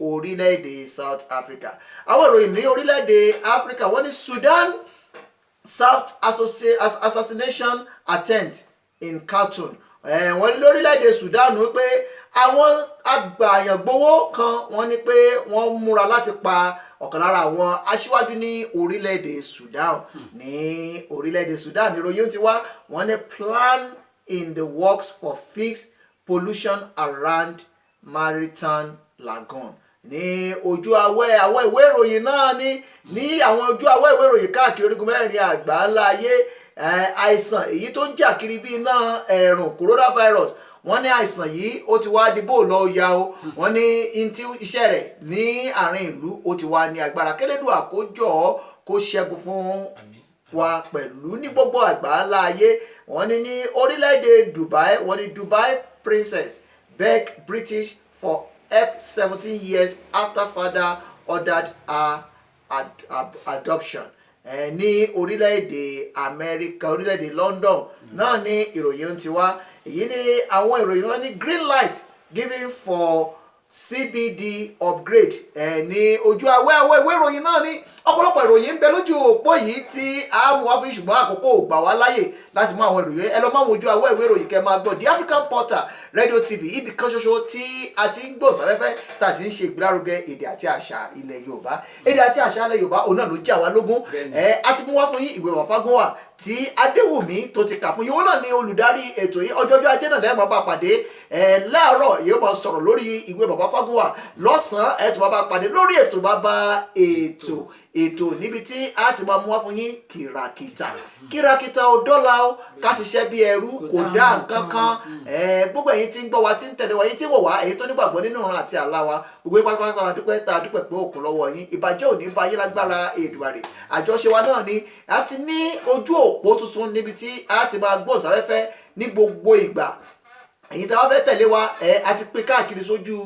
orílẹ̀-èdè South Africa àwọn ìròyìn ní orílẹ̀-èdè Africa wọ́n ní Sudan South assassination attempt in Khartoum wọ́n ní lórílẹ̀-èdè Sudan wípé àwọn agbàyàngbowó kan wọ́n ní pé wọ́n múra láti pa ọ̀kan lára àwọn aṣíwájú ní orílẹ̀-èdè Sudan ní orílẹ̀-èdè Sudan ìròyìn ti wá wọ́n ní plan in the works for fixed pollution around Maritime Lagoon ní ojú awẹ́ àwọn ìwé ìròyìn náà ní àwọn ojú awẹ́ ìwé ìròyìn káàkiri orígun mẹ́rin àgbáńlá ayé àìsàn èyí tó ń jà kiri bí iná ẹ̀rùn coronavirus wọ́n ní àìsàn yìí ó ti wá di bó lọ ya o wọ́n ní ntí iṣẹ́ rẹ̀ ní àárín ìlú ó ti wá ní agbára kélédùn àkójọ kó ṣẹ́gun fún wa pẹ̀lú ní gbogbo àgbáńlá ayé wọ́n ní orílẹ̀-èdè Dubai wọ́n ní Dubai princess beg British for help 17 years after father ordered her adoption ní orílẹ̀-èdè Amẹ́ríkà orílẹ̀-èdè London náà ní ìròyìn ti wá èyí ni àwọn ìròyìn wọn ní green light given for CBD upgrade ní ojú awẹ́ ìwé ìròyìn náà ní ọ̀pọ̀lọpọ̀ ìròyìn ń bẹ lójú òpó yìí tí a mú wá fún ṣùgbọ́n àkókò ò gbà wá láyè láti mú àwọn ìròyìn ẹ lọ máa wojú awẹ́ ìwé ìròyìn kẹ́ máa gbọ́ The African Portal Radio TV ibì kan ṣoṣo tí a ti ń gbòòsáfẹ́fẹ́ tá a sì ń ṣe ìgbélárugẹ èdè àti àṣà ilẹ̀ Yorùbá èdè àti àṣà ilẹ̀ Yorùbá òun náà ló jà wá lógún a ti mú wá fún yín ìwé Fágúnwà tí Adéwùmí tó ti kà fún yín òun náà ni olùdarí ètò yìí ọjọ́jọ́ ajé náà lẹ́ẹ̀mọ́ bá pàdé láàárọ̀ yóò máa sọ̀rọ̀ lórí ìwé bàbá Fágúnwà lọ́sàn-án ẹ̀ tó bá pàdé lórí ètò bàbá ètò níbi tí a ti máa mú wá fún yín kìràkìtà ò dọ́là ó ká ṣiṣẹ́ bí ẹrú kò dá nǹkan kan gbogbo ẹ̀yin tí ń gbọ́ wa tí ń tẹ̀lé wa ẹ̀yin tí ń wò wá èyí tó nígbàgbọ́ nínú ìran àti àlá wa gbogbo yín pátápátá la dúpẹ́ tá a dúpẹ́ pé òkun lọ́wọ́ yín ìbàjẹ́ ò ní bá yín lágbára Èdùmàrè àjọṣe wa náà ni a ti ní ojú òpó tuntun níbi tí a ti máa gbóhùnsáfẹ́fẹ́ ní gbogbo ìgbà ẹ̀yin tí a bá fẹ́ tẹ̀lé wa a ti pín káàkiri sójú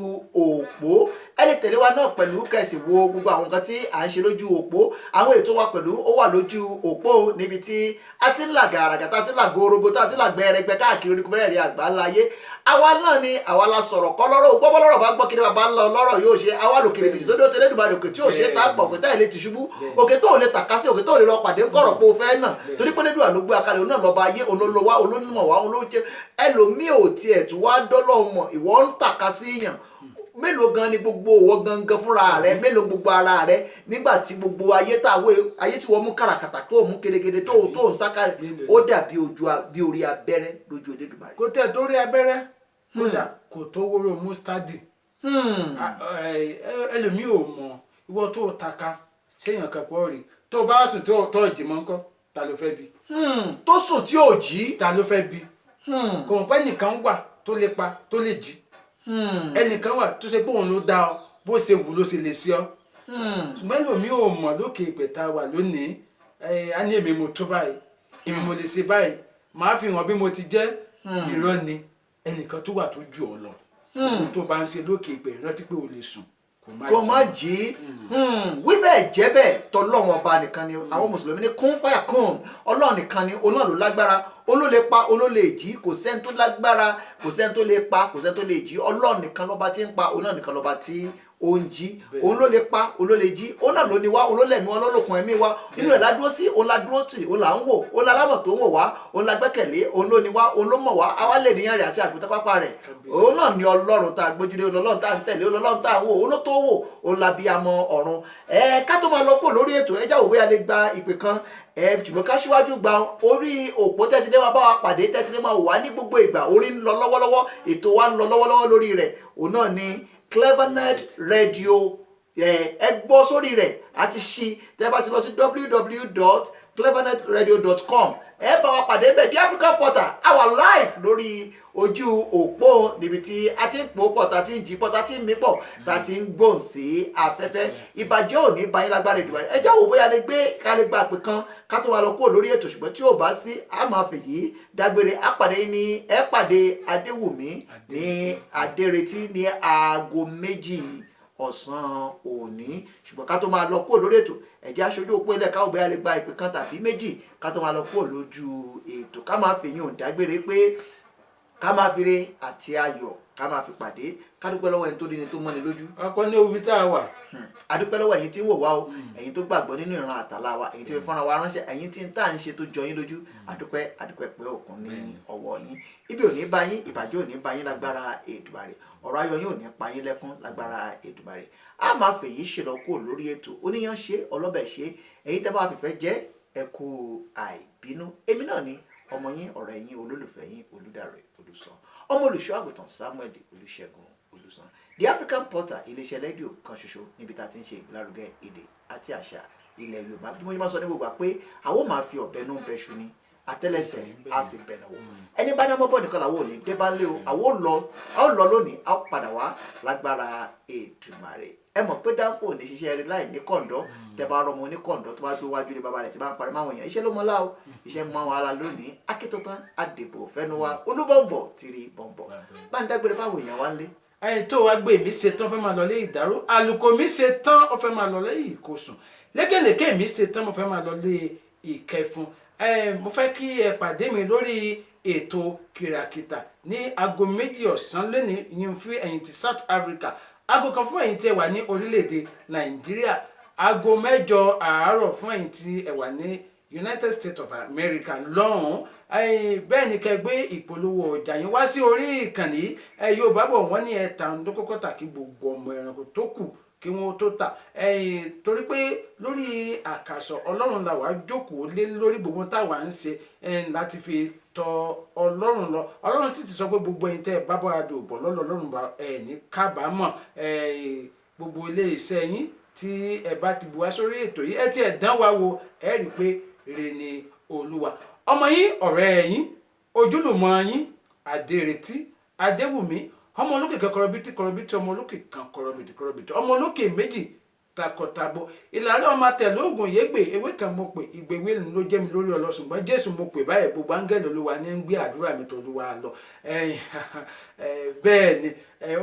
òpó ẹ lè tẹ̀lé wa náà pẹ̀lú kẹ̀sì wo gbogbo àwọn nǹkan tí à ń ṣe lójú òpó àwọn ètò wa pẹ̀lú ó wà lójú òpó níbi tí a ti ń là gàràgà tá a ti ń là gorogo tá a ti ń là gbẹrẹgbẹ káàkiri orí kúmẹ́rẹ́ àgbà ńlá ayé àwa náà ni àwa la sọ̀rọ̀ kọ́ lọ́rọ̀ gbọ́bọ́ lọ́rọ̀ bá gbọ́ kiri bàbá ńlá ọlọ́rọ̀ yóò ṣe àwa lòkè rèbì tó dé tẹ́lẹ̀ dùbàdì òkè tí ò ṣe tá a pọ̀ òkè táyà lè ti ṣubú òkè tó ò lè tàka sí òkè tó ò lè lọ pàdé ńkọ̀rọ̀ pé o fẹ́ náà torí pé lédùn àlógbé akalẹ̀ òun náà lọ́ba ayé olólówá olónímọ̀ wá olóúnjẹ ẹlòmíì ò tiẹ̀ tún wá dọ́lọ́ mọ̀ ìwọ ń tàka sí yàn mélòó gan ni gbogbo òwò gangan fúnra rẹ mélòó gbogbo ara rẹ nígbà tí gbogbo ayé tí wọ́n mú kàràkàtà tó mú kedegede tó ń sáká ó dàbí bí orí abẹ́rẹ́ lójú Olódùmarè. kò tẹ̀ torí abẹ́rẹ́ kódà kò tó wóró mustadi ẹlòmíì ò mọ̀ ìwọ tó taka séèyàn kan pọ̀ rí tó bá sùn tó jìmọ̀ ńkọ́ ta ló fẹ́ bí. tó sùn tí ò jí. ta ló fẹ́ bí. kò mọ̀ pé nìkan wà tó lè pa tó lè jí ẹnìkan wà tó ṣe pé òun ló dá ọ bó ṣe wù ló ṣe lè ṣe ọ ṣùgbọ́n ẹlòmíì ò mọ̀ lókè ìpẹ̀ta wà lónìí á ní èmi mo tó báyìí èmi mo lè ṣe báyìí màá fi hàn bí mo ti jẹ́ irọ́ ni ẹnìkan tó wà tó jù ọ lọ tó bá ń ṣe lókè ìpẹ̀ rántí pé o lè sùn kò má jí wí bẹ́ẹ̀ jẹ́ bẹ́ẹ̀ tọ́lọ́run ọba nìkan ni àwọn mùsùlùmí ní kún fáyà kún ọlọ́run nìkan ni olóòrùn ló lágbára olólè pa olólè jí kò sẹ́ni tó lágbára kò sẹ́ni tó lè pa kò sẹ́ni tó lè jí ọlọ́run nìkan lọ́ba tí ń pa ọlọ́run nìkan lọ́ba tí ó ń jí òun ló lè pa òun ló lè jí òun náà ló ní wá òun ló lẹ̀mí wọn lọ́lọ́kùn ẹ̀mí wa inú ẹ̀ ládúró sí òun ládúró tì òun là ń wò òun lálámọ̀ tó ń wò wá òun lágbẹ́kẹ̀lé òun ló ní wá òun ló mọ̀ wá àwa lè níyàn rẹ̀ àti àgùntàn pápá rẹ̀ òun náà ní ọlọ́run tá a gbójúlé ọlọ́run tá a ń tẹ̀lé ọlọ́run tá a ń wò òun ló tó wò òun labíamọ ọ̀run ká tó máa lọ kó lórí ètò ẹjá òwe a lè gba ìpè kan ṣùgbọ́n ká síwájú gba orí òpó tẹ́tílé máa bá wa pàdé tẹ́tílé máa wà ní gbogbo ìgbà orí ń lọ lọ́wọ́lọ́wọ́ ètò wa ń lọ lọ́wọ́lọ́wọ́ lórí rẹ̀ òun náà ni Clevernet Radio ẹ gbọ́ sórí rẹ̀ àti ṣí tẹ́ bá ti lọ sí www.clevernetradio.com ẹ bá wa pàdé bẹ́ẹ̀ The African Portal our live lórí ojú òpó níbi tí a ti ń pò pọ̀ tá a ti ń jí pọ̀ tá a ti ń mí pọ̀ tá a ti ń gbòòn sí afẹ́fẹ́ ìbàjẹ́ òní báyìí lágbára Èdùmàrè ẹ jáwọ́ bóyá ká lè gba àpè kan ká tó wà lọ kúrò lórí ètò ṣùgbọ́n tí ò bá sí a máa fèyí dágbére ẹ pàdé Adéwùmí ní Adéretí ní aago 2 ọ̀sán òní ṣùgbọ́n ká tó máa lọ kúrò lórí ètò ẹ̀jẹ̀ aṣojú òpó ilẹ̀ káwọ́ bóyá lè gba ìpè kan tàbí 2 ká tó máa lọ kúrò lójú ètò ká máa fèyí òǹdágbére pé ká máa fi re àti ayọ̀ ká máa fi pàdé ká dúpẹ́ lọ́wọ́ ẹni tó dín ní tó mọ́ni lójú. ọkọ ní omi tá a wà. a dúpẹ́ lọ́wọ́ ẹ̀yin tí ń wò wá o ẹ̀yin tó gbàgbọ́ nínú ìran àtàlà wa ẹ̀yin tí fi fọ́nra wa ránṣẹ́ ẹ̀yin tí ń tà ń ṣe tó jọ yín lójú adúpẹ́ pé òkun ní ọwọ́ yín ibi ò ní bá yín ìbàjẹ́ ò ní bá yín lágbára Èdùmàrè ọ̀rọ̀ ayọ̀ yín ò ní pa yín lẹ́kún lágbára Èdùmàrè a máa fèyí ṣèlọ́kù lórí ètò oníyan ṣe ọlọ́bẹ̀ ṣe ẹ̀yin tẹ́ bá fìfẹ́ jẹ́ ẹ kú àìbínú èmi náà ni ọmọ yín ọ̀rẹ́ yín olólùfẹ́ yín Olúdáre Olùsàn ọmọ olùṣọ́ àgùntàn Samuel Olúṣẹ́gun Olùsàn The African Portal iléeṣẹ́ rédíò kan ṣoṣo níbi tá a ti ń ṣe ìgbélárugẹ èdè àti àṣà ilẹ̀ Yorùbá bí mo ṣe máa sọ ní gbogbo pé àwọn máa fi ọ̀bẹ nú bẹ́ṣu ni àtẹ́lẹsẹ̀ a sì bẹ̀rẹ̀ wò ẹni bá ní ọmọbọ nìkan làwọn ò ní dé bá ń lé o àwọn ò lọ lónìí a ó padà wá lágbára Èdùmàrè ẹ mọ̀ pé dáńfò ní ṣiṣẹ́ rí láì ní kọ̀ǹdọ́ tẹ bá rọmọ ní kọ̀ǹdọ́ tó bá gbé wájú ní bàbá rẹ̀ tí bá ń parí máwọn èèyàn iṣẹ́ ló mọ́ láò iṣẹ́ mọ́ àwọn ara lónìí akíntọ́tán àdìbò fẹ́nu wa olúbọ̀nbọ̀ tìrì bọ̀nbọ̀ bá ń dágbére fáwọn èèyàn wá ń lé. ẹyin tó wá gbé mi ṣe tán fẹ́ máa lọ lé ìdáró àlùkò mi ṣe tán ó fẹ́ máa lọ lé ìkosùn lékèlékè mi ṣe tán mo fẹ́ máa lọ lé ìkẹfun mo fẹ́ kí ẹ pàdé mi lórí ètò kìràkìtà ní aago 2 ọ̀sán lónìí yín fún ẹ̀yin ti South Africa aago kan fún ẹ̀yin tí ẹ wà ní orílẹ̀-èdè Nàìjíríà aago 6 àárọ̀ fún ẹ̀yin tí ẹ wà ní United States of America lọ́hùn-ún bẹ́ẹ̀ ni kẹ́ gbé ìpolówó ọjà yín wá sí orí ìkànnì Yorùbá bọ̀ wọ́n ní ẹ̀ta ló kọ́kọ́ tà kí gbogbo ọmọ ẹranko tó kù kí wọ́n tó tà torí pé lórí àkàsọ̀ Ọlọ́run là wá jókòó lé lórí gbogbo táwa ń ṣe láti fi tọ Ọlọ́run lọ Ọlọ́run sì ti sọ pé gbogbo ẹ̀yin tẹ́ ẹ bá bọ́ adò bọ̀ lọ́lọ́ Ọlọ́run bá ní kábàámọ̀ gbogbo ilé iṣẹ́ yín tí ẹ bá ti bu wá sórí ètò yìí ẹ ti ẹ̀ dán wa wo ẹ rí i pé rere ni Olúwa ọmọ yín ọ̀rẹ́ yín ojúlùmọ̀ yín Adéretí Adéwùmí ọmọ olókè kan kọrọbìtì ọmọ olókè kan kọrọbìtì ọmọ olókè méjì takọtabo ìlàrí ọmọ tẹ̀lé oògùn yégbè ewé kan mo pè ìgbèwé ló jẹ́ mi lórí ọlọ́sùngbọ́n Jésù mo pè báyìí gbogbo áńgẹ́lì Olúwa ní ń gbé àdúrà mi tó Olúwa lọ bẹ́ẹ̀ ni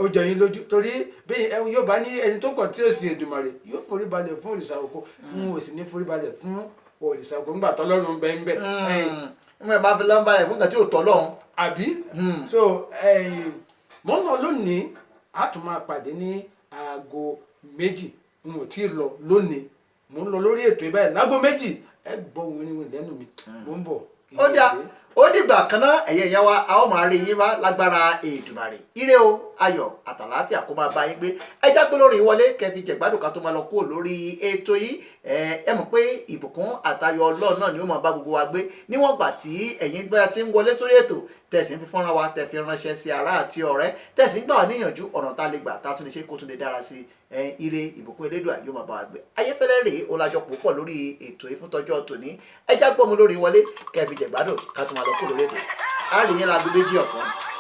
ó jọ yín lójú torí bí yóò bá ní ẹni tó kọ̀ tí ó sì Èdùmàrè yóò forí balẹ̀ fún òrìṣà oko n ò sì ní forí balẹ̀ fún òrìṣà oko ńgbà tọ́lọ́run bẹ́ẹ̀ ń bẹ̀. mo máa fi lọ́nba rẹ̀ fún nǹkan tí ò tọ́ lọ́hùn. àbí so mo ń lọ lónìí a tún máa pàdé ní aago 2 n ò tí ì lọ lónìí mo ń lọ lórí ètò ìbáyìí láago 2 ẹ gbọ́ wíwí lẹ́nu mi mo ń bọ̀. ó dá ó dìgbà kan náà ẹ̀yẹ ìyá wa a ó máa rí yín bá lágbára Èdùmàrè ire o ayọ̀ àtàlàáfíà kó máa bá yín gbé ẹ já gbé lórí wọlé kẹfì jẹ̀gbádùn ká tó máa lọ kúrò lórí ètò yìí ẹ mọ̀ pé ìbùkún àtayọ̀ Ọlọ́run náà ni ó máa bá gbogbo wa gbé níwọ̀n gbà tí ẹ̀yin gbé ti ń wọlé sórí ètò tẹ̀sí ń fi fọ́nrán wa tẹ̀ fi ránṣẹ́ sí ará àti ọ̀rẹ́ tẹ̀sí ń gbà wá níyànjú ọ̀nà tá a lè gbà tá a tún lè ṣe kó tún lè dára sí ire ìbùkún Elédùà yóò máa bá wa gbé ayéfẹ́lẹ́ rèé ọlájọpọ̀ pọ̀ lórí ètò ìfúntọ́jọ́ tòní ẹ já gbọ́mu lórí wọlé kẹfì jẹ̀gbádùn ká tó máa lọ kúrò lórí ètò á rí yín láago 2 ọ̀sán.